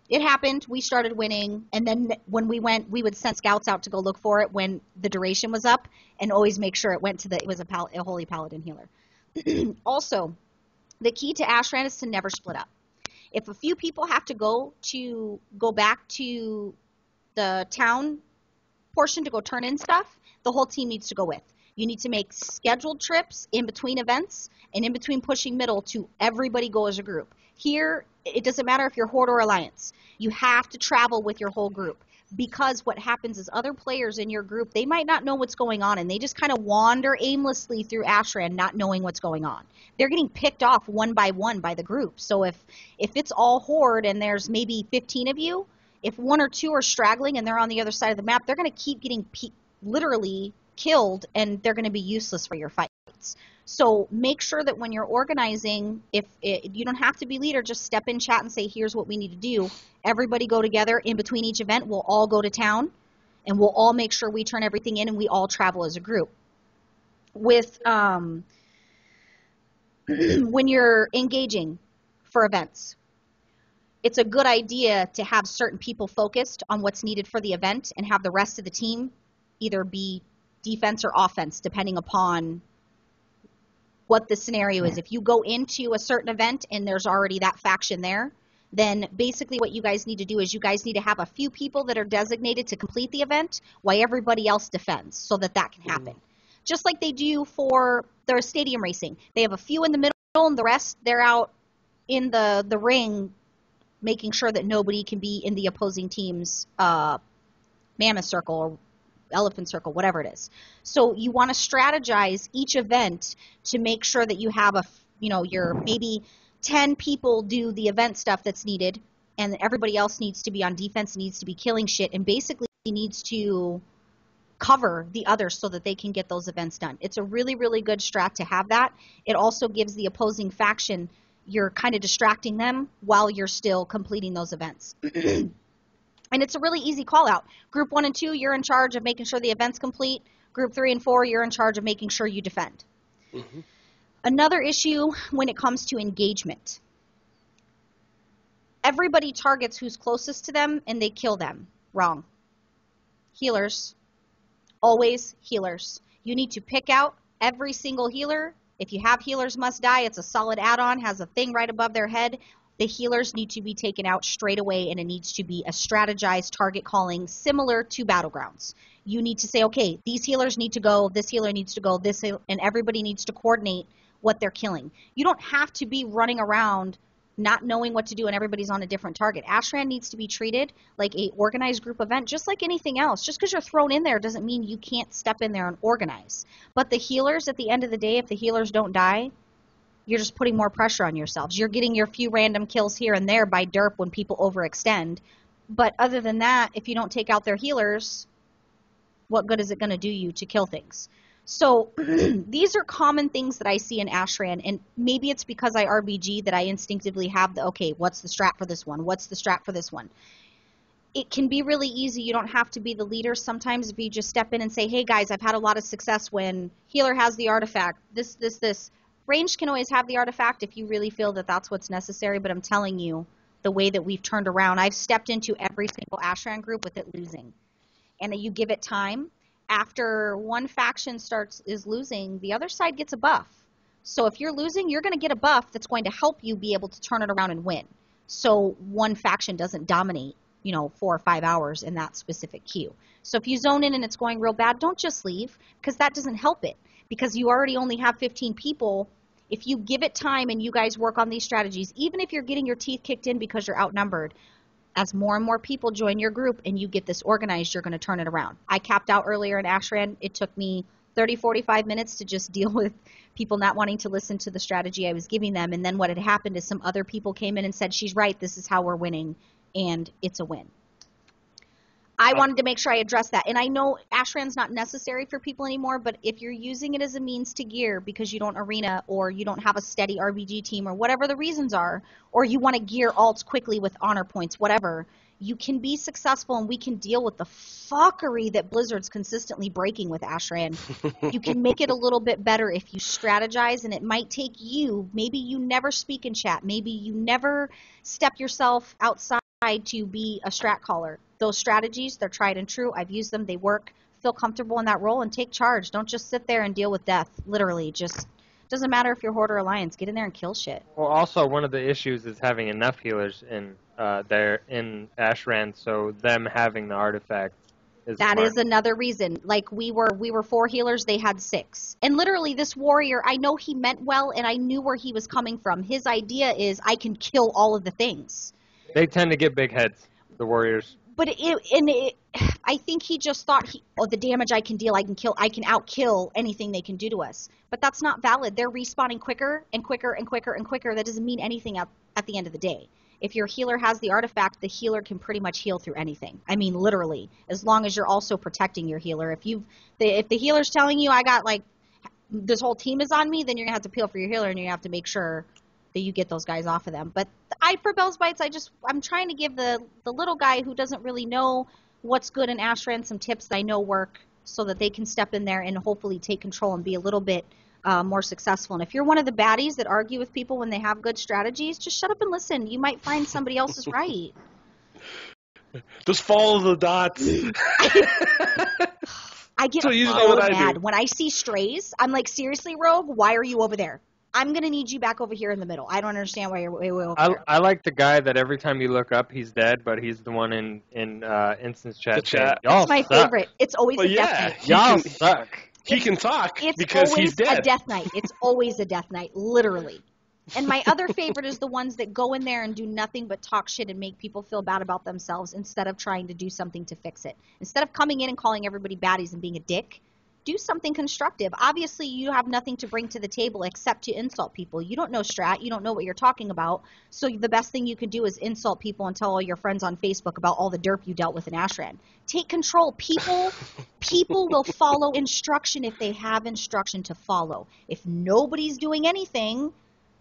[SPEAKER 3] It happened. We started winning. And then when we went, we would send scouts out to go look for it when the duration was up and always make sure it was a holy paladin healer. Also, the key to Ashran is to never split up. If a few people have to go back to the town portion to go turn in stuff, the whole team needs to go with. You need to make scheduled trips in between events and in between pushing middle to everybody go as a group. Here, it doesn't matter if you're Horde or Alliance. You have to travel with your whole group because what happens is other players in your group, they might not know what's going on and they just kind of wander aimlessly through Ashran not knowing what's going on. They're getting picked off one by one by the group. So if it's all Horde and there's maybe 15 of you, if 1 or 2 are straggling and they're on the other side of the map, they're going to keep getting literally killed and they're going to be useless for your fights. So make sure that when you're organizing, you don't have to be leader, just step in chat and say, here's what we need to do. Everybody go together in between each event. We'll all go to town and we'll all make sure we turn everything in and we all travel as a group. With when you're engaging for events, it's a good idea to have certain people focused on what's needed for the event and have the rest of the team either be defense or offense, depending upon what the scenario is. If you go into a certain event and there's already that faction there, then basically what you guys need to do is you guys need to have a few people that are designated to complete the event while everybody else defends so that that can happen. Just like they do for their stadium racing. They have a few in the middle and the rest, they're out in the ring making sure that nobody can be in the opposing team's mammoth circle or elephant circle, whatever it is. So you want to strategize each event to make sure that you have your maybe 10 people do the event stuff that's needed, and everybody else needs to be on defense, needs to be killing shit, and basically needs to cover the others so that they can get those events done. It's a really, really good strat to have that. It also gives the opposing faction, you're kind of distracting them while you're still completing those events. And it's a really easy call out. Group 1 and 2, you're in charge of making sure the event's complete. Group 3 and 4, you're in charge of making sure you defend. Mm-hmm. Another issue when it comes to engagement. Everybody targets who's closest to them and they kill them. Wrong. Healers. Always healers. You need to pick out every single healer. If you have healers must die, it's a solid add-on, has a thing right above their head. The healers need to be taken out straight away, and it needs to be a strategized target calling similar to Battlegrounds. You need to say, okay, these healers need to go, this healer needs to go, and everybody needs to coordinate what they're killing. You don't have to be running around not knowing what to do and everybody's on a different target. Ashran needs to be treated like a organized group event, just like anything else. Just because you're thrown in there doesn't mean you can't step in there and organize. But the healers, at the end of the day, if the healers don't die, you're just putting more pressure on yourselves. You're getting your few random kills here and there by derp when people overextend. But other than that, if you don't take out their healers, what good is it going to do you to kill things? So these are common things that I see in Ashran, and maybe it's because I RBG that I instinctively have okay, what's the strat for this one? What's the strat for this one? It can be really easy. You don't have to be the leader. Sometimes if you just step in and say, hey guys, I've had a lot of success when healer has the artifact, this. Ranged can always have the artifact if you really feel that that's what's necessary, but I'm telling you, the way that we've turned around, I've stepped into every single Ashran group with it losing. And that you give it time. After one faction is losing, the other side gets a buff. So if you're losing, you're going to get a buff that's going to help you be able to turn it around and win. So one faction doesn't dominate, 4 or 5 hours in that specific queue. So if you zone in and it's going real bad, don't just leave, because that doesn't help it. Because you already only have 15 people. If you give it time and you guys work on these strategies, even if you're getting your teeth kicked in because you're outnumbered, as more and more people join your group and you get this organized, you're going to turn it around. I capped out earlier in Ashran. It took me 30, 45 minutes to just deal with people not wanting to listen to the strategy I was giving them. And then what had happened is some other people came in and said, she's right, this is how we're winning, and it's a win. I wanted to make sure I addressed that. And I know Ashran's not necessary for people anymore, but if you're using it as a means to gear because you don't arena or you don't have a steady RBG team or whatever the reasons are, or you want to gear alts quickly with honor points, whatever, you can be successful and we can deal with the fuckery that Blizzard's consistently breaking with Ashran. You can make it a little bit better if you strategize, and it might take you, maybe you never speak in chat, maybe you never step yourself outside to be a strat caller. Those strategies, they're tried and true. I've used them. They work. Feel comfortable in that role and take charge. Don't just sit there and deal with death. Literally, just doesn't matter if you're Horde or Alliance. Get in there and kill shit.
[SPEAKER 6] Well, also one of the issues is having enough healers in there in Ashran, so them having the artifact is
[SPEAKER 3] that
[SPEAKER 6] smart.
[SPEAKER 3] is another reason. Like we were 4 healers, they had 6. And literally, this warrior, I know he meant well, and I knew where he was coming from. His idea is I can kill all of the things.
[SPEAKER 6] They tend to get big heads, the warriors.
[SPEAKER 3] But I think he just thought, the damage I can deal, I can outkill anything they can do to us. But that's not valid. They're respawning quicker and quicker and quicker and quicker. That doesn't mean anything at the end of the day. If your healer has the artifact, the healer can pretty much heal through anything. I mean, literally, as long as you're also protecting your healer. If the healer's telling you I got this whole team is on me, then you're gonna have to peel for your healer and you're gonna have to make sure that you get those guys off of them. But for Belle's Bites, I'm trying to give the little guy who doesn't really know what's good in Ashran some tips that I know work so that they can step in there and hopefully take control and be a little bit more successful. And if you're one of the baddies that argue with people when they have good strategies, just shut up and listen. You might find somebody else is right.
[SPEAKER 4] Just follow the dots.
[SPEAKER 3] I get
[SPEAKER 4] So
[SPEAKER 3] so
[SPEAKER 4] usually what I
[SPEAKER 3] mad
[SPEAKER 4] do.
[SPEAKER 3] when I see strays. I'm like, seriously, Rogue, why are you over there? I'm going to need you back over here in the middle. I don't understand why you're way over there.
[SPEAKER 6] I like the guy that every time you look up, he's dead, but he's the one in instance chat.
[SPEAKER 4] The chat.
[SPEAKER 6] saying, Y'all
[SPEAKER 3] It's my
[SPEAKER 6] suck.
[SPEAKER 3] favorite. It's always
[SPEAKER 4] Well,
[SPEAKER 3] a
[SPEAKER 4] yeah.
[SPEAKER 3] death night.
[SPEAKER 6] Y'all
[SPEAKER 4] can-
[SPEAKER 6] suck.
[SPEAKER 4] He can talk
[SPEAKER 3] It's
[SPEAKER 4] because
[SPEAKER 3] always
[SPEAKER 4] he's dead.
[SPEAKER 3] a death night. It's always a death night, literally. And my other favorite is the ones that go in there and do nothing but talk shit and make people feel bad about themselves instead of trying to do something to fix it. Instead of coming in and calling everybody baddies and being a dick, do something constructive. Obviously, you have nothing to bring to the table except to insult people. You don't know strat. You don't know what you're talking about. So the best thing you can do is insult people and tell all your friends on Facebook about all the derp you dealt with in Ashran. Take control. People will follow instruction if they have instruction to follow. If nobody's doing anything,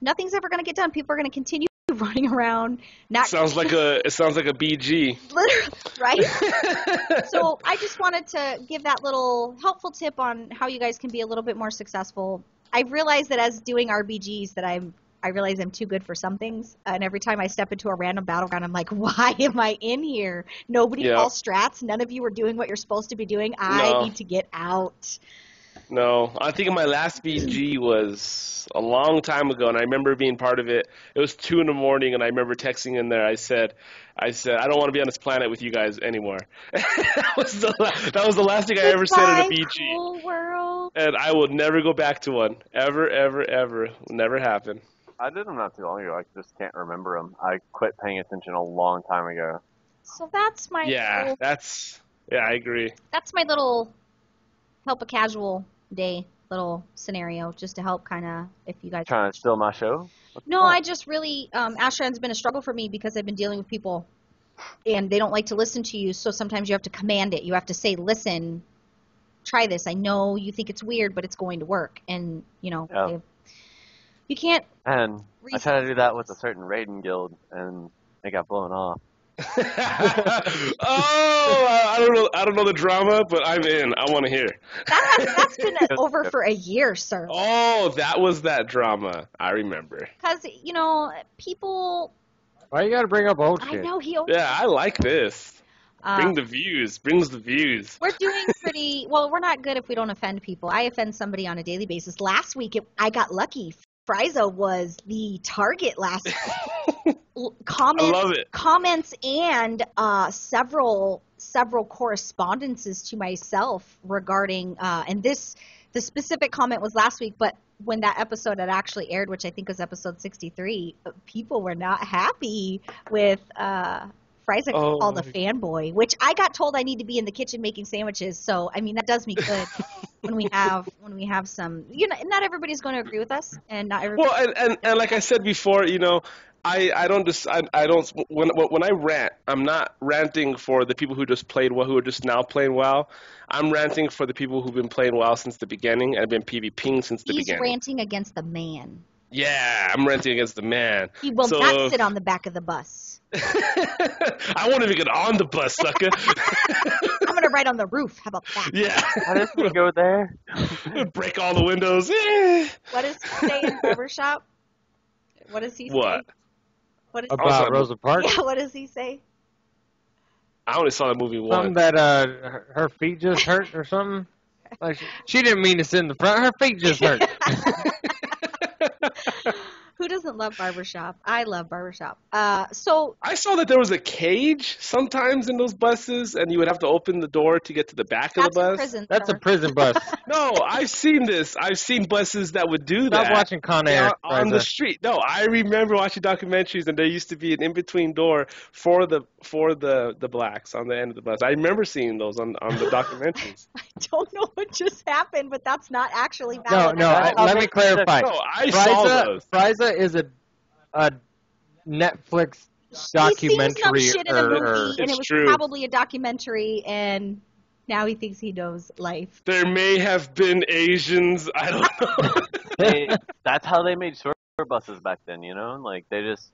[SPEAKER 3] nothing's ever going to get done. People are going to continue running around.
[SPEAKER 4] It sounds like a BG.
[SPEAKER 3] Literally, right? So I just wanted to give that little helpful tip on how you guys can be a little bit more successful. I've realized that as doing RBGs that I realize I'm too good for some things, and every time I step into a random battleground, I'm like, why am I in here? Nobody
[SPEAKER 4] Yeah.
[SPEAKER 3] calls strats. None of you are doing what you're supposed to be doing. I
[SPEAKER 4] No.
[SPEAKER 3] need to get out.
[SPEAKER 4] No, I think my last BG was a long time ago, and I remember being part of it. It was 2 in the morning, and I remember texting in there. I said, I don't want to be on this planet with you guys anymore. that was the last thing I ever said in a
[SPEAKER 3] Goodbye,
[SPEAKER 4] BG,
[SPEAKER 3] cruel world.
[SPEAKER 4] and I will never go back to one. Ever, ever, ever. Will never happen.
[SPEAKER 5] I did them not too long ago. I just can't remember them. I quit paying attention a long time ago.
[SPEAKER 3] So that's my
[SPEAKER 4] Yeah, I agree.
[SPEAKER 3] that's my little help a casual day little scenario, just to help kind of if you guys.
[SPEAKER 5] Trying to steal my show?
[SPEAKER 3] No, I just really Ashran's been a struggle for me because I've been dealing with people, and they don't like to listen to you. So sometimes you have to command it. You have to say, "Listen, try this. I know you think it's weird, but it's going to work." And
[SPEAKER 5] Yeah.
[SPEAKER 3] you can't.
[SPEAKER 5] And I tried to do that with a certain raiding guild, and it got blown off.
[SPEAKER 4] I don't know the drama, but I'm in. I want to hear.
[SPEAKER 3] That's been over for a year, sir.
[SPEAKER 4] Oh, that was that drama. I remember.
[SPEAKER 3] Because people.
[SPEAKER 6] Why you gotta bring up old
[SPEAKER 3] I
[SPEAKER 6] shit?
[SPEAKER 3] know he. Always,
[SPEAKER 4] Yeah, I like this. Bring the views. Brings the views.
[SPEAKER 3] We're doing pretty well. We're not good if we don't offend people. I offend somebody on a daily basis. Last week, I got lucky. Friza was the target last week.
[SPEAKER 4] I love it.
[SPEAKER 3] Comments and several correspondences to myself regarding and the specific comment was last week, but when that episode had actually aired, which I think was episode 63, people were not happy with Friza called a fanboy, which I got told I need to be in the kitchen making sandwiches. So I mean that does me good when we have some. Not everybody's going to agree with us, and not everybody.
[SPEAKER 4] Well, and like I said before, I don't when I rant, I'm not ranting for the people who just played well, who are just now playing well. I'm ranting for the people who've been playing well since the beginning and have been PvPing since the beginning.
[SPEAKER 3] He's ranting against the man.
[SPEAKER 4] Yeah, I'm ranting against the man.
[SPEAKER 3] He will not sit on the back of the bus.
[SPEAKER 4] I won't even get on the bus, sucker.
[SPEAKER 3] I'm gonna ride on the roof. How about that?
[SPEAKER 4] Yeah.
[SPEAKER 5] Why does he go there?
[SPEAKER 4] Break all the windows.
[SPEAKER 3] What does he say in barbershop? What does he say?
[SPEAKER 4] What?
[SPEAKER 3] What is
[SPEAKER 6] About Rosa Parks?
[SPEAKER 3] Yeah, what does he say?
[SPEAKER 4] I only saw the movie
[SPEAKER 6] Something
[SPEAKER 4] once.
[SPEAKER 6] that her feet just hurt or something. Like she didn't mean to sit in the front. Her feet just hurt.
[SPEAKER 3] Who doesn't love barbershop? I love barbershop. So
[SPEAKER 4] I saw that there was a cage sometimes in those buses, and you would have to open the door to get to the back of the
[SPEAKER 3] that's a
[SPEAKER 4] bus.
[SPEAKER 3] prison.
[SPEAKER 6] That's a
[SPEAKER 3] sir.
[SPEAKER 6] prison bus.
[SPEAKER 4] No, I've seen this. I've seen buses that would do
[SPEAKER 6] Stop
[SPEAKER 4] that.
[SPEAKER 6] watching Con Air.
[SPEAKER 4] On the
[SPEAKER 6] Friza.
[SPEAKER 4] street. No, I remember watching documentaries, and there used to be an in-between door for the blacks on the end of the bus. I remember seeing those on the documentaries.
[SPEAKER 3] I don't know what just happened, but that's not actually
[SPEAKER 6] No,
[SPEAKER 3] valid.
[SPEAKER 6] no.
[SPEAKER 3] at all.
[SPEAKER 6] Let me clarify.
[SPEAKER 4] No, I saw those.
[SPEAKER 6] Friza is a Netflix
[SPEAKER 3] He
[SPEAKER 6] documentary.
[SPEAKER 3] seen some shit in a movie, and
[SPEAKER 4] It's
[SPEAKER 3] it was
[SPEAKER 4] true.
[SPEAKER 3] probably a documentary, and now he thinks he knows life.
[SPEAKER 4] There may have been Asians. I don't know.
[SPEAKER 5] That's how they made short buses back then, Like, they just...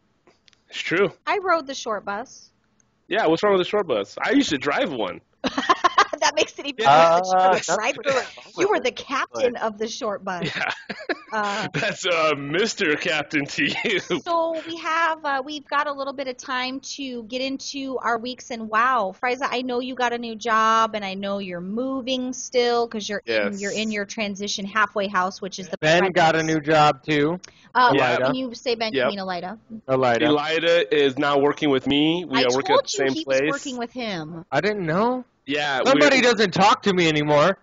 [SPEAKER 4] It's true.
[SPEAKER 3] I rode the short bus.
[SPEAKER 4] Yeah, what's wrong with the short bus? I used to drive one.
[SPEAKER 3] That makes wasn't even the short bus rider. You were the
[SPEAKER 5] But
[SPEAKER 3] captain of the short bus.
[SPEAKER 4] Yeah,
[SPEAKER 3] Uh,
[SPEAKER 4] that's Mr. Captain to you.
[SPEAKER 3] so we've got a little bit of time to get into our weeks in WoW. Friza, I know you got a new job, and I know you're moving still because you're in your transition halfway house, which is the
[SPEAKER 6] Ben got a new job too.
[SPEAKER 4] Yeah.
[SPEAKER 3] Can you say Ben?
[SPEAKER 4] Yep.
[SPEAKER 3] You mean Elida?
[SPEAKER 6] Elida.
[SPEAKER 4] Elida is now working with me. We
[SPEAKER 3] I
[SPEAKER 4] are working at
[SPEAKER 3] told
[SPEAKER 4] the
[SPEAKER 3] you
[SPEAKER 4] same
[SPEAKER 3] he
[SPEAKER 4] place.
[SPEAKER 3] was working with him.
[SPEAKER 6] I didn't know.
[SPEAKER 4] Yeah,
[SPEAKER 6] Somebody doesn't talk to me anymore.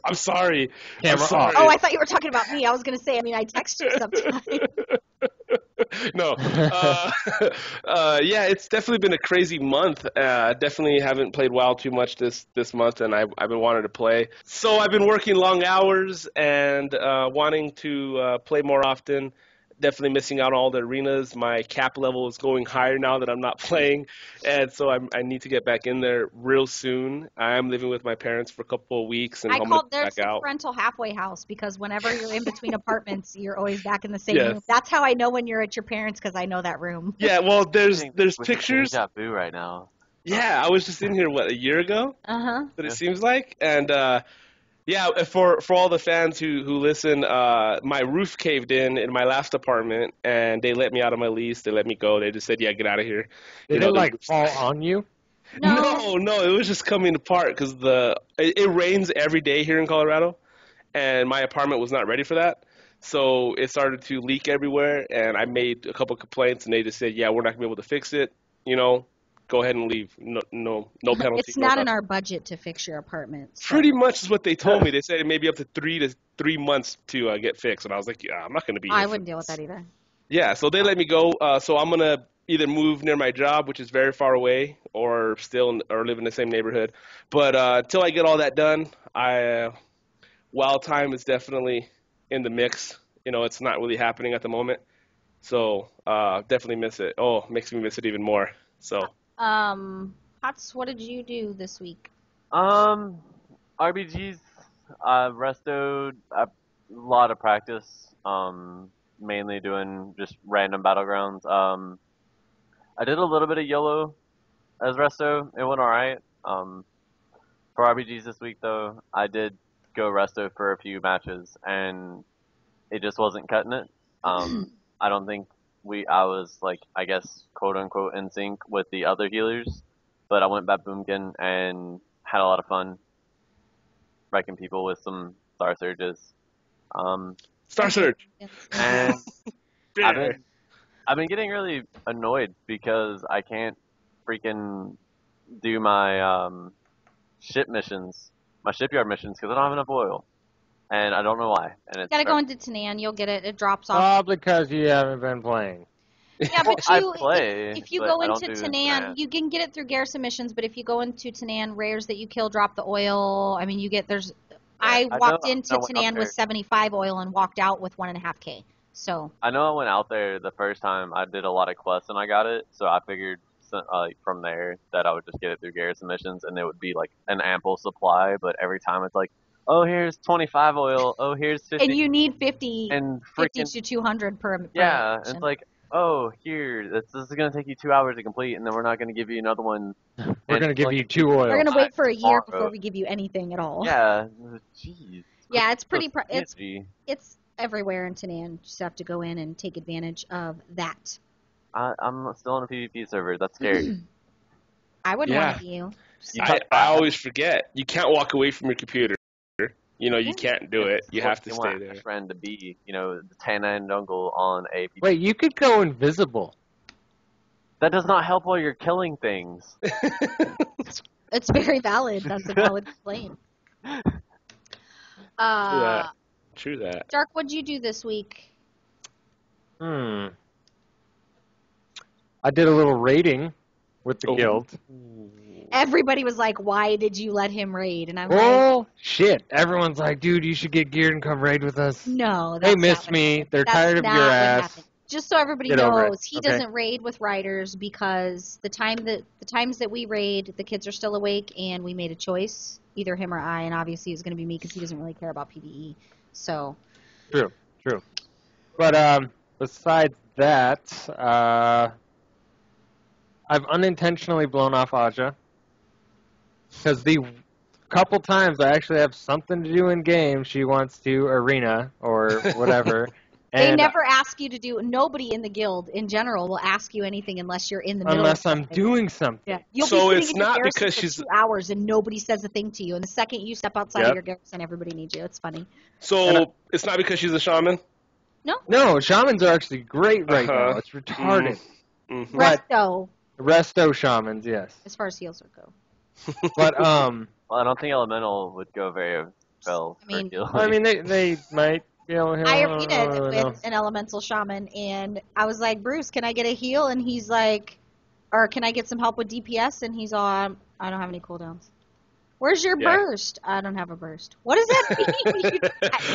[SPEAKER 4] I'm sorry.
[SPEAKER 6] Camera
[SPEAKER 4] I'm sorry.
[SPEAKER 3] Oh, I thought you were talking about me. I was going to say, I text you sometimes.
[SPEAKER 4] No. Yeah, it's definitely been a crazy month. Definitely haven't played WoW too much this month, and I've been wanting to play. So I've been working long hours and wanting to play more often. Definitely missing out on all the arenas. My cap level is going higher now that I'm not playing, and so I need to get back in there real soon. I am living with my parents for a couple of weeks, and
[SPEAKER 3] I
[SPEAKER 4] I'm
[SPEAKER 3] called
[SPEAKER 4] back
[SPEAKER 3] there's a
[SPEAKER 4] out.
[SPEAKER 3] parental halfway house because whenever you're in between apartments, you're always back in the same
[SPEAKER 4] Yes.
[SPEAKER 3] room. That's how I know when you're at your parents because I know that room.
[SPEAKER 4] Yeah, well, there's
[SPEAKER 5] We're
[SPEAKER 4] pictures.
[SPEAKER 5] deja vu right now.
[SPEAKER 4] Yeah, I was just in here a year ago.
[SPEAKER 3] Uh-huh.
[SPEAKER 4] That it seems like, and yeah, for all the fans who listen, my roof caved in my last apartment, and they let me out of my lease. They let me go. They just said, "Yeah, get out of here."
[SPEAKER 6] Did it fall on you?
[SPEAKER 3] No.
[SPEAKER 4] No, it was just coming apart because it rains every day here in Colorado, and my apartment was not ready for that. So it started to leak everywhere, and I made a couple complaints, and they just said, "Yeah, we're not gonna be able to fix it. Go ahead and leave. No penalty."
[SPEAKER 3] It's not in our budget to fix your apartment. So.
[SPEAKER 4] Pretty much is what they told me. They said it may be up to 3 months to get fixed, and I was like, "Yeah, I'm not gonna be."
[SPEAKER 3] I
[SPEAKER 4] here
[SPEAKER 3] wouldn't
[SPEAKER 4] for
[SPEAKER 3] deal with
[SPEAKER 4] this."
[SPEAKER 3] that either.
[SPEAKER 4] Yeah, so they let me go. So I'm gonna either move near my job, which is very far away, or live in the same neighborhood. But until I get all that done, WoW time is definitely in the mix. It's not really happening at the moment, so definitely miss it. Oh, makes me miss it even more. So.
[SPEAKER 3] Hots, what did you do this week?
[SPEAKER 5] RBGs, restoed a lot of practice. Mainly doing just random battlegrounds. I did a little bit of YOLO as resto. It went alright. For RBGs this week though, I did go resto for a few matches and it just wasn't cutting it. I don't think I was like, I guess, quote unquote in sync with the other healers, but I went back boomkin and had a lot of fun wrecking people with some Star Surges.
[SPEAKER 4] Star Surge.
[SPEAKER 5] And
[SPEAKER 4] Yeah.
[SPEAKER 5] I've been getting really annoyed because I can't freaking do my my shipyard missions because I don't have enough oil, and I don't know why. And it's
[SPEAKER 3] Gotta go into Tanan, you'll get it. It drops off.
[SPEAKER 6] Probably because you haven't been playing.
[SPEAKER 3] Yeah, but
[SPEAKER 5] I play,
[SPEAKER 3] if you
[SPEAKER 5] but
[SPEAKER 3] go
[SPEAKER 5] I don't
[SPEAKER 3] into
[SPEAKER 5] do
[SPEAKER 3] Tanan,
[SPEAKER 5] Tanan.
[SPEAKER 3] you can get it through garrison missions, but if you go into Tanan, rares that you kill drop the oil. I mean, I walked into
[SPEAKER 5] went out
[SPEAKER 3] Tanan with 75 oil and walked out with 1.5K. So.
[SPEAKER 5] I know I went out there the first time. I did a lot of quests and I got it, so I figured from there that I would just get it through garrison missions and it would be like an ample supply. But every time it's like, oh, here's 25 oil. Oh, here's 50.
[SPEAKER 3] And you need 50
[SPEAKER 5] and
[SPEAKER 3] 50
[SPEAKER 5] freaking
[SPEAKER 3] to 200 per
[SPEAKER 5] yeah.
[SPEAKER 3] mission.
[SPEAKER 5] It's like, oh, here, this is gonna take you 2 hours to complete, and then we're not gonna give you another one.
[SPEAKER 6] We're going to give you 2 oil.
[SPEAKER 3] We're gonna wait for a year
[SPEAKER 5] tomorrow.
[SPEAKER 3] before we give you anything at all.
[SPEAKER 5] Yeah, jeez.
[SPEAKER 3] Yeah, it's pretty. It's
[SPEAKER 5] Energy.
[SPEAKER 3] everywhere in Tanan. You just have to go in and take advantage of that.
[SPEAKER 5] I'm still on a PvP server. That's scary.
[SPEAKER 3] I wouldn't
[SPEAKER 4] Yeah.
[SPEAKER 3] want to be you.
[SPEAKER 4] I always forget. You can't walk away from your computer. You can't do it. You have to stay there.
[SPEAKER 5] Ashran to be, the 10-9 jungle on a PvP.
[SPEAKER 6] Wait, you could go invisible.
[SPEAKER 5] That does not help while you're killing things.
[SPEAKER 3] It's very valid. That's a valid complaint.
[SPEAKER 4] True that.
[SPEAKER 3] Dark, what'd you do this week?
[SPEAKER 6] I did a little raiding with the
[SPEAKER 4] Oh.
[SPEAKER 6] guild.
[SPEAKER 3] Everybody was like, "Why did you let him raid?" And I'm like,
[SPEAKER 6] Oh, shit. Everyone's like, dude, you should get geared and come raid with us.
[SPEAKER 3] "No,
[SPEAKER 6] They
[SPEAKER 3] that's
[SPEAKER 6] miss
[SPEAKER 3] not what
[SPEAKER 6] me.
[SPEAKER 3] happened.
[SPEAKER 6] They're
[SPEAKER 3] That's
[SPEAKER 6] tired of
[SPEAKER 3] not
[SPEAKER 6] your
[SPEAKER 3] what
[SPEAKER 6] ass.
[SPEAKER 3] happened." Just so everybody
[SPEAKER 6] Get over it.
[SPEAKER 3] knows, he
[SPEAKER 6] Okay.
[SPEAKER 3] doesn't raid with riders because the times that we raid, the kids are still awake, and we made a choice, either him or I, and obviously it's going to be me because he doesn't really care about PvE. So.
[SPEAKER 6] True. But besides that, I've unintentionally blown off Aja. Because couple times I actually have something to do in game. She wants to arena or whatever.
[SPEAKER 3] They
[SPEAKER 6] And
[SPEAKER 3] never ask you to do. Nobody in the guild in general will ask you anything unless you're in the middle.
[SPEAKER 6] unless
[SPEAKER 3] of
[SPEAKER 6] I'm
[SPEAKER 3] something.
[SPEAKER 6] doing something.
[SPEAKER 3] Yeah. You'll
[SPEAKER 4] So
[SPEAKER 3] be
[SPEAKER 4] it's
[SPEAKER 3] sitting in
[SPEAKER 4] not
[SPEAKER 3] your garrison
[SPEAKER 4] because
[SPEAKER 3] for
[SPEAKER 4] she's-
[SPEAKER 3] 2 hours and nobody says a thing to you. And the second you step outside of
[SPEAKER 6] Yep.
[SPEAKER 3] your garrison, everybody needs you. It's funny.
[SPEAKER 4] So it's not because she's a shaman?
[SPEAKER 6] No, shamans are actually great right
[SPEAKER 4] Uh-huh.
[SPEAKER 6] now. It's retarded.
[SPEAKER 4] Mhm.
[SPEAKER 6] Right.
[SPEAKER 3] Resto,
[SPEAKER 6] Resto shamans, yes.
[SPEAKER 3] as far as heals go.
[SPEAKER 6] But
[SPEAKER 5] Well, I don't think elemental would go very well.
[SPEAKER 3] I mean-
[SPEAKER 5] for healing.
[SPEAKER 6] I mean they might be able to.
[SPEAKER 3] I
[SPEAKER 6] don't
[SPEAKER 3] arenaed
[SPEAKER 6] know.
[SPEAKER 3] with an elemental shaman, and I was like, Bruce, can I get a heal? And he's like, or can I get some help with DPS? And he's all, I don't have any cooldowns. Where's your
[SPEAKER 4] Yeah.
[SPEAKER 3] burst? I don't have a burst. What does that mean?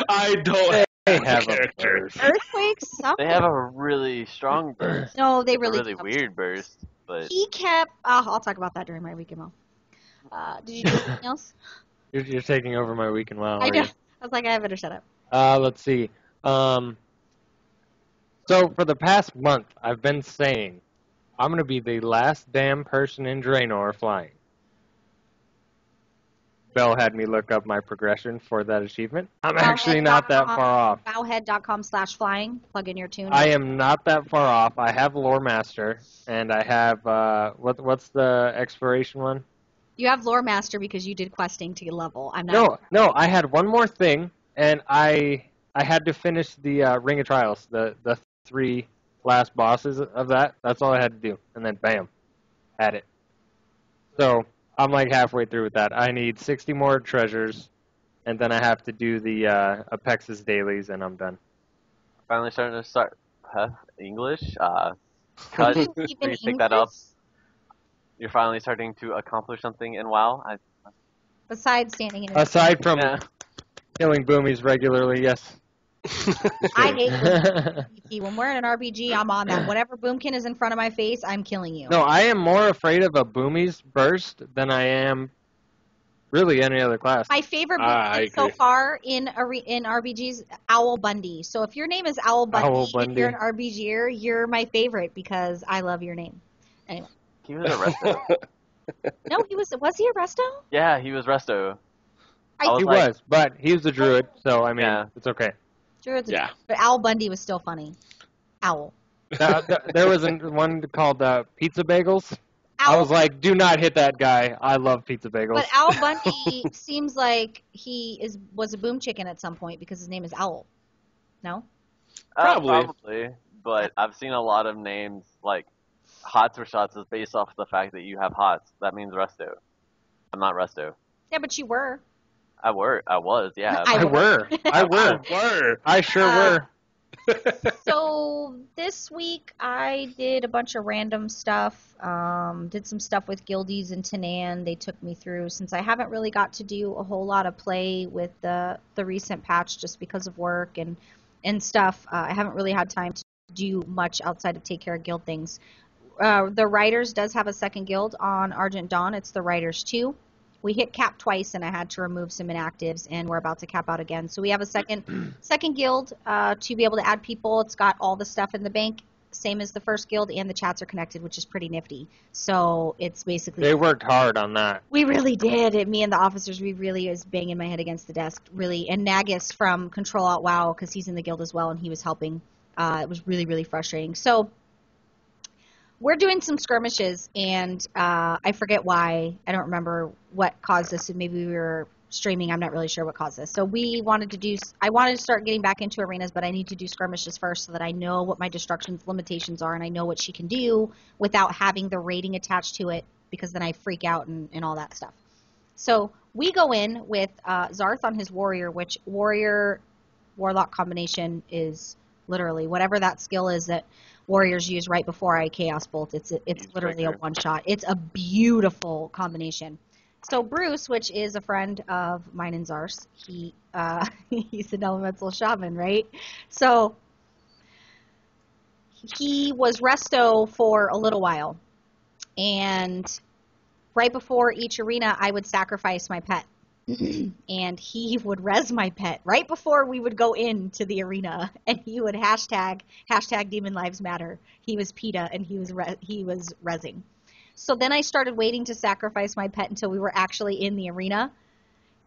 [SPEAKER 4] I don't
[SPEAKER 6] They
[SPEAKER 4] have
[SPEAKER 6] have
[SPEAKER 4] a
[SPEAKER 6] a
[SPEAKER 4] character.
[SPEAKER 6] burst.
[SPEAKER 3] Earthquakes suck.
[SPEAKER 5] They have a really strong burst.
[SPEAKER 3] No, they
[SPEAKER 5] A
[SPEAKER 3] really
[SPEAKER 5] really
[SPEAKER 3] don't.
[SPEAKER 5] weird burst, but
[SPEAKER 3] He kept. I'll talk about that during my weekend off. Did you do anything else?
[SPEAKER 6] You're taking over my weekend while
[SPEAKER 3] I
[SPEAKER 6] are
[SPEAKER 3] know.
[SPEAKER 6] you?
[SPEAKER 3] I was like, I better shut up.
[SPEAKER 6] Let's see. So for the past month, I've been saying I'm gonna be the last damn person in Draenor flying. Belle had me look up my progression for that achievement. I'm actually not that far off.
[SPEAKER 3] Bowhead.com/flying. Plug in your tune.
[SPEAKER 6] I am not that far off. I have Lore Master, and I have what's the exploration one?
[SPEAKER 3] You have Lore Master because you did questing to level. I'm not.
[SPEAKER 6] No. I had one more thing, and I had to finish the Ring of Trials, the 3 last bosses of that. That's all I had to do, and then bam, had it. So I'm like halfway through with that. I need 60 more treasures, and then I have to do the Apex's dailies, and I'm done.
[SPEAKER 5] finally starting to start English. Cut,
[SPEAKER 3] Even
[SPEAKER 5] please pick that up.
[SPEAKER 3] English?
[SPEAKER 5] You're finally starting to accomplish something in WoW.
[SPEAKER 3] Besides standing in.
[SPEAKER 6] Aside from
[SPEAKER 5] Yeah.
[SPEAKER 6] killing boomies regularly, yes.
[SPEAKER 3] I hate Boomkin. When we're in an RPG, I'm on that. Whatever Boomkin is in front of my face, I'm killing you.
[SPEAKER 6] No, I am more afraid of a boomie's burst than I am really any other class.
[SPEAKER 3] My favorite
[SPEAKER 4] I
[SPEAKER 3] Boomkin so
[SPEAKER 4] agree.
[SPEAKER 3] far in RPGs, Owl Bundy. So if your name is Owl Bundy,
[SPEAKER 6] Owl
[SPEAKER 3] and
[SPEAKER 6] Bundy.
[SPEAKER 3] you're an RPGer, you're my favorite because I love your name. Anyway.
[SPEAKER 5] He was a resto.
[SPEAKER 3] No, was he a resto?
[SPEAKER 5] Yeah, he was resto.
[SPEAKER 3] I
[SPEAKER 5] was
[SPEAKER 6] He
[SPEAKER 5] like-
[SPEAKER 6] was, but he was a druid, so I mean,
[SPEAKER 5] Yeah.
[SPEAKER 6] it's okay.
[SPEAKER 3] Sure, it's a-
[SPEAKER 4] Yeah.
[SPEAKER 3] But Owl Bundy was still funny. Owl.
[SPEAKER 6] There was one called Pizza Bagels. I
[SPEAKER 3] Owl
[SPEAKER 6] was like, do not hit that guy. I love pizza bagels.
[SPEAKER 3] But Owl Bundy seems like he was a boom chicken at some point because his name is Owl. No?
[SPEAKER 4] Probably.
[SPEAKER 5] Probably. But I've seen a lot of names like Hots for Shots is based off the fact that you have Hots. That means resto. I'm not resto.
[SPEAKER 3] Yeah, but you were.
[SPEAKER 5] I was, yeah.
[SPEAKER 3] I
[SPEAKER 6] I were. I sure were.
[SPEAKER 3] So this week I did a bunch of random stuff. Did some stuff with Guildies and Tanan. They took me through since I haven't really got to do a whole lot of play with the recent patch just because of work and stuff. I haven't really had time to do much outside of take care of guild things. The Riders does have a second guild on Argent Dawn. It's the Riders 2. We hit cap twice, and I had to remove some inactives, and we're about to cap out again. So we have a second guild to be able to add people. It's got all the stuff in the bank, same as the first guild, and the chats are connected, which is pretty nifty. So it's basically...
[SPEAKER 6] They worked hard on that.
[SPEAKER 3] We really did. Me and the officers, we really was banging my head against the desk, really. And Nagus from Control Alt WoW, because he's in the guild as well, and he was helping. It was really, really frustrating. So we're doing some skirmishes, and I forget why. I don't remember what caused this. Maybe we were streaming. I'm not really sure what caused this. So I wanted to start getting back into arenas, but I need to do skirmishes first so that I know what my destruction's limitations are, and I know what she can do without having the rating attached to it, because then I freak out and all that stuff. So we go in with Zarth on his warrior, which warlock combination is literally whatever that skill is that warriors use right before I chaos bolt. It's literally a one shot. It's a beautiful combination. So Bruce, which is a friend of mine and Zar's, he's an elemental shaman, right? So he was resto for a little while, and right before each arena, I would sacrifice my pet. And he would res my pet right before we would go into the arena, and he would hashtag Demon Lives Matter. He was PETA, and he was resing. So then I started waiting to sacrifice my pet until we were actually in the arena,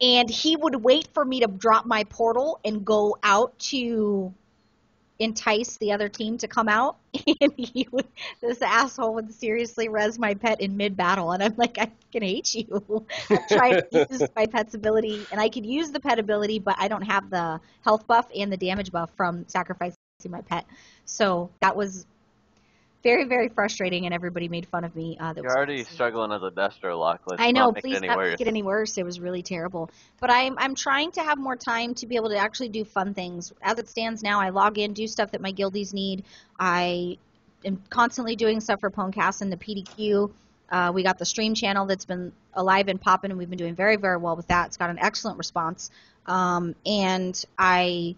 [SPEAKER 3] And he would wait for me to drop my portal and go out to entice the other team to come out. And this asshole would seriously res my pet in mid-battle. And I'm like, I can hate you. I'm trying to use my pet's ability. And I could use the pet ability, but I don't have the health buff and the damage buff from sacrificing my pet. So that was very, very frustrating, and everybody made fun of me.
[SPEAKER 5] You're already struggling as a Destro lock. Let's
[SPEAKER 3] I know.
[SPEAKER 5] not make
[SPEAKER 3] Please
[SPEAKER 5] it any
[SPEAKER 3] not
[SPEAKER 5] worse.
[SPEAKER 3] make it any worse. It was really terrible. But I'm trying to have more time to be able to actually do fun things. As it stands now, I log in, do stuff that my guildies need. I am constantly doing stuff for Pwnecast and the PDQ. We got the stream channel that's been alive and popping, and we've been doing very, very well with that. It's got an excellent response. And I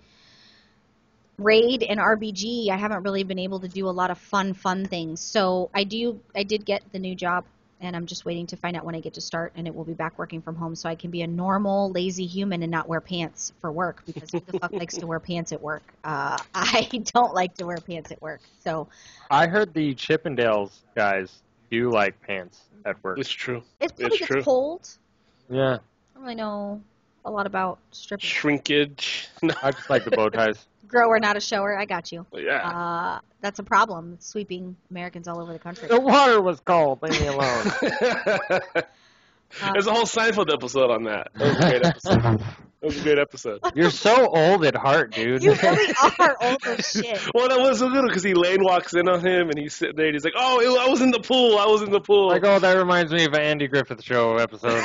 [SPEAKER 3] raid and RBG, I haven't really been able to do a lot of fun things. So I did get the new job, and I'm just waiting to find out when I get to start, and it will be back working from home so I can be a normal, lazy human and not wear pants for work, because who the fuck likes to wear pants at work? I don't like to wear pants at work. So
[SPEAKER 6] I heard the Chippendales guys do like pants at work.
[SPEAKER 4] It's true.
[SPEAKER 3] it probably
[SPEAKER 4] It's
[SPEAKER 3] gets
[SPEAKER 4] true.
[SPEAKER 3] cold.
[SPEAKER 6] Yeah,
[SPEAKER 3] I don't really know a lot about stripping.
[SPEAKER 4] Shrinkage. No.
[SPEAKER 6] I just like the bow ties.
[SPEAKER 3] Grower, not a shower. I got you.
[SPEAKER 4] Yeah.
[SPEAKER 3] That's a problem. It's sweeping Americans all over the country.
[SPEAKER 6] The water was cold. Leave me alone.
[SPEAKER 4] There's a whole Seinfeld episode on that. That was a great episode. It was a great episode.
[SPEAKER 6] You're so old at heart, dude.
[SPEAKER 3] You really are old as shit.
[SPEAKER 4] Well, that was so good because Elaine walks in on him and he's sitting there and he's like, "Oh, I was in the pool. I was in the pool."
[SPEAKER 6] Like, oh, that reminds me of an Andy Griffith Show episode.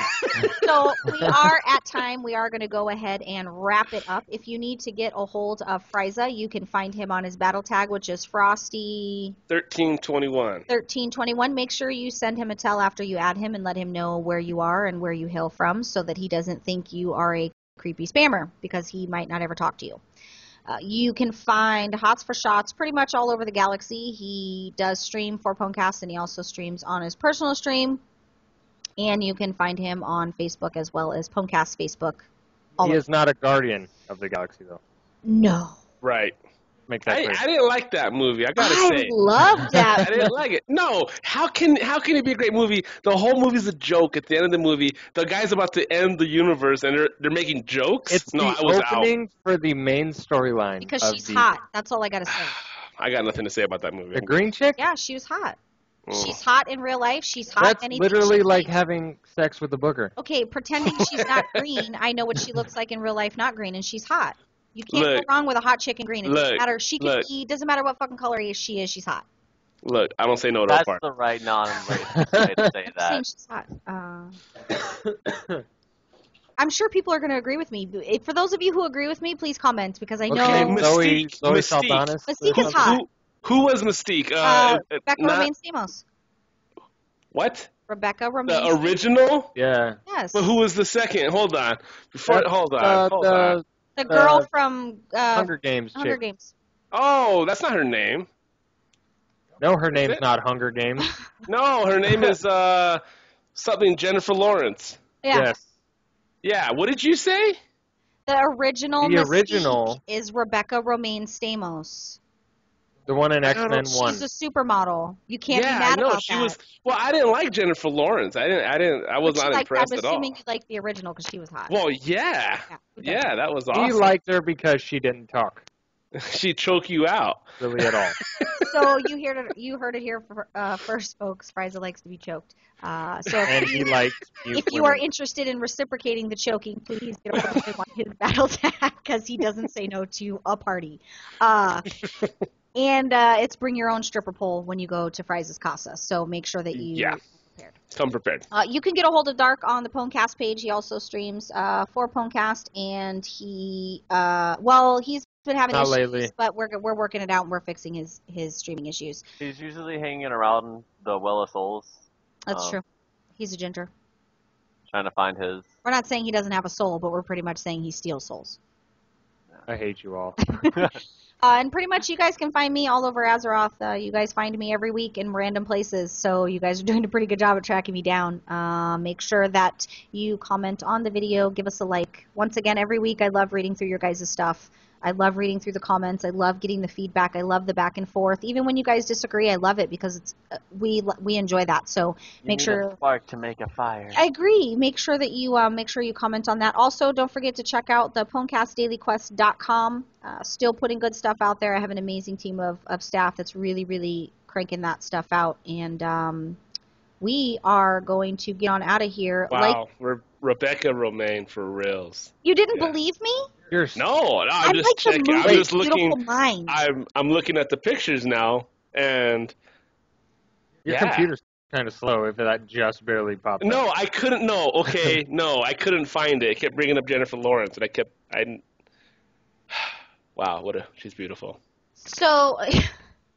[SPEAKER 3] So we are at time. We are going to go ahead and wrap it up. If you need to get a hold of Frieza, you can find him on his battle tag, which is Frosty
[SPEAKER 4] 1321.
[SPEAKER 3] 1321. Make sure you send him a tell after you add him and let him know where you are and where you hail from, so that he doesn't think you are a creepy spammer, because he might not ever talk to you. You can find Hots for Shots pretty much all over the galaxy. He does stream for Pwnecast, and he also streams on his personal stream. And you can find him on Facebook as well as Pwnecast Facebook.
[SPEAKER 6] He is not a guardian of the galaxy, though.
[SPEAKER 3] No.
[SPEAKER 4] Right.
[SPEAKER 6] Make that clear.
[SPEAKER 4] I didn't like that movie. I gotta
[SPEAKER 3] I
[SPEAKER 4] say.
[SPEAKER 3] love
[SPEAKER 4] I
[SPEAKER 3] that.
[SPEAKER 4] didn't like it. No, how can it be a great movie? The whole movie's a joke. At the end of the movie, the guy's about to end the universe, and they're making jokes.
[SPEAKER 6] It's
[SPEAKER 4] no,
[SPEAKER 6] the
[SPEAKER 4] I was
[SPEAKER 6] opening for the main storyline.
[SPEAKER 3] Because
[SPEAKER 6] of
[SPEAKER 3] she's
[SPEAKER 6] the,
[SPEAKER 3] hot. That's all I got to say.
[SPEAKER 4] I got nothing to say about that movie.
[SPEAKER 6] The green chick?
[SPEAKER 3] Yeah, she was hot.
[SPEAKER 4] Oh.
[SPEAKER 3] She's hot in real life. She's hot.
[SPEAKER 6] That's
[SPEAKER 3] anything
[SPEAKER 6] literally
[SPEAKER 3] she
[SPEAKER 6] like
[SPEAKER 3] plays.
[SPEAKER 6] having sex with a booger.
[SPEAKER 3] Okay, pretending she's not green, I know what she looks like in real life, not green, and she's hot. You can't
[SPEAKER 4] Look.
[SPEAKER 3] go wrong with a hot chick in green. It doesn't
[SPEAKER 4] Look.
[SPEAKER 3] matter. She can
[SPEAKER 4] Look.
[SPEAKER 3] be. Doesn't matter what fucking color she is. She's hot.
[SPEAKER 4] Look, I don't say no to
[SPEAKER 5] That's
[SPEAKER 4] a part.
[SPEAKER 5] the right non-racist way to say
[SPEAKER 3] I'm saying
[SPEAKER 5] that.
[SPEAKER 3] she's hot. I'm sure people are going to agree with me. For those of you who agree with me, please comment, because I know
[SPEAKER 4] Okay,
[SPEAKER 6] Zoe
[SPEAKER 4] Mystique.
[SPEAKER 6] Saldana.
[SPEAKER 3] Mystique is hot.
[SPEAKER 4] Who was Mystique?
[SPEAKER 3] Rebecca
[SPEAKER 4] not-
[SPEAKER 3] Romaine Stamos.
[SPEAKER 4] What?
[SPEAKER 3] Rebecca Romaine.
[SPEAKER 4] The original?
[SPEAKER 6] Yeah.
[SPEAKER 3] Yes.
[SPEAKER 4] But who was the second? Hold on. Hold on.
[SPEAKER 3] The girl from
[SPEAKER 6] Hunger Games
[SPEAKER 3] Hunger
[SPEAKER 6] chick.
[SPEAKER 3] Games.
[SPEAKER 4] Oh, that's not her name.
[SPEAKER 6] No, her name's
[SPEAKER 4] it?
[SPEAKER 6] not Hunger Games.
[SPEAKER 4] No, her name is something Jennifer Lawrence.
[SPEAKER 3] Yeah.
[SPEAKER 6] Yes.
[SPEAKER 4] Yeah, what did you say?
[SPEAKER 3] The original
[SPEAKER 6] The
[SPEAKER 3] Mystique
[SPEAKER 6] original-
[SPEAKER 3] is Rebecca Romaine Stamos.
[SPEAKER 6] The one in
[SPEAKER 4] I don't know.
[SPEAKER 6] X-Men 1.
[SPEAKER 3] She's a supermodel. You can't
[SPEAKER 4] yeah,
[SPEAKER 3] be mad
[SPEAKER 4] no,
[SPEAKER 3] about
[SPEAKER 4] she
[SPEAKER 3] that.
[SPEAKER 4] was. Well, I didn't like Jennifer Lawrence. I was
[SPEAKER 3] But you
[SPEAKER 4] not
[SPEAKER 3] liked-
[SPEAKER 4] impressed
[SPEAKER 3] I'm
[SPEAKER 4] at all.
[SPEAKER 3] assuming you liked the original because she was hot.
[SPEAKER 4] Well, yeah,
[SPEAKER 3] who doesn't?
[SPEAKER 4] yeah, that was
[SPEAKER 6] He
[SPEAKER 4] awesome.
[SPEAKER 6] liked her because she didn't talk,
[SPEAKER 4] She choke you out.
[SPEAKER 6] really, at all.
[SPEAKER 3] So you heard it here first, folks. Frieza likes to be choked. So
[SPEAKER 6] And he likes
[SPEAKER 3] if you are interested in reciprocating the choking, please get a hold of him on his battle tag, because he doesn't say no to a party. And it's bring your own stripper pole when you go to Frieza's Casa. So make sure that you
[SPEAKER 4] Yeah.
[SPEAKER 3] are prepared.
[SPEAKER 4] Come prepared.
[SPEAKER 3] You can get a hold of Dark on the Pwnecast page. He also streams for Pwnecast, and he's been having
[SPEAKER 6] Not
[SPEAKER 3] issues,
[SPEAKER 6] lately.
[SPEAKER 3] but we're working it out, and we're fixing his streaming issues.
[SPEAKER 5] He's usually hanging around the Well of Souls,
[SPEAKER 3] That's true. He's a ginger.
[SPEAKER 5] trying to find his.
[SPEAKER 3] We're not saying he doesn't have a soul, but we're pretty much saying he steals souls.
[SPEAKER 6] I hate you all.
[SPEAKER 3] And pretty much you guys can find me all over Azeroth. You guys find me every week in random places, so you guys are doing a pretty good job at tracking me down. Make sure that you comment on the video, give us a like. Once again, every week I love reading through your guys' stuff. I love reading through the comments. I love getting the feedback. I love the back and forth. Even when you guys disagree, I love it because it's we enjoy that. So make sure
[SPEAKER 5] a spark to make a fire.
[SPEAKER 3] I agree. Make sure that you comment on that. Also, don't forget to check out the PwnecastDailyQuest.com. Still putting good stuff out there. I have an amazing team of staff that's really, really cranking that stuff out. And we are going to get on out of here.
[SPEAKER 4] Wow, Rebecca Romaine for reals.
[SPEAKER 3] You didn't believe me?
[SPEAKER 4] No, I'm just
[SPEAKER 3] like
[SPEAKER 4] checking.
[SPEAKER 3] The
[SPEAKER 4] I'm just looking.
[SPEAKER 3] Beautiful Mind.
[SPEAKER 4] I'm looking at the pictures now, and
[SPEAKER 6] Your computer's kind of slow if that just barely popped up.
[SPEAKER 4] No, I couldn't. No, okay, no, I couldn't find it. It kept bringing up Jennifer Lawrence, and wow, she's beautiful.
[SPEAKER 3] So.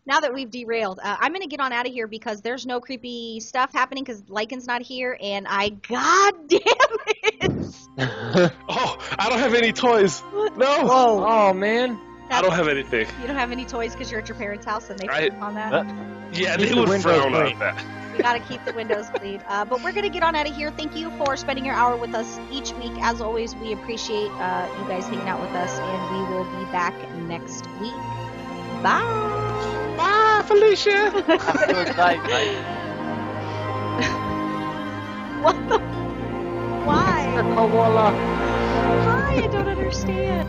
[SPEAKER 3] Now that we've derailed, I'm going to get on out of here because there's no creepy stuff happening because Lycan's not here, and God damn it!
[SPEAKER 4] Oh, I don't have any toys. No.
[SPEAKER 3] Whoa.
[SPEAKER 6] Oh, man.
[SPEAKER 4] I don't have anything.
[SPEAKER 3] You don't have any toys because you're at your parents' house and they frown on that?
[SPEAKER 4] Yeah, they would frown on that.
[SPEAKER 3] We got to keep the windows clean. But we're going to get on out of here. Thank you for spending your hour with us each week. As always, we appreciate you guys hanging out with us, and we will be back next week. Bye.
[SPEAKER 4] Bye, Felicia.
[SPEAKER 5] I'm so excited.
[SPEAKER 3] What the? Why?
[SPEAKER 6] Mr. Koala.
[SPEAKER 3] Why? I don't understand.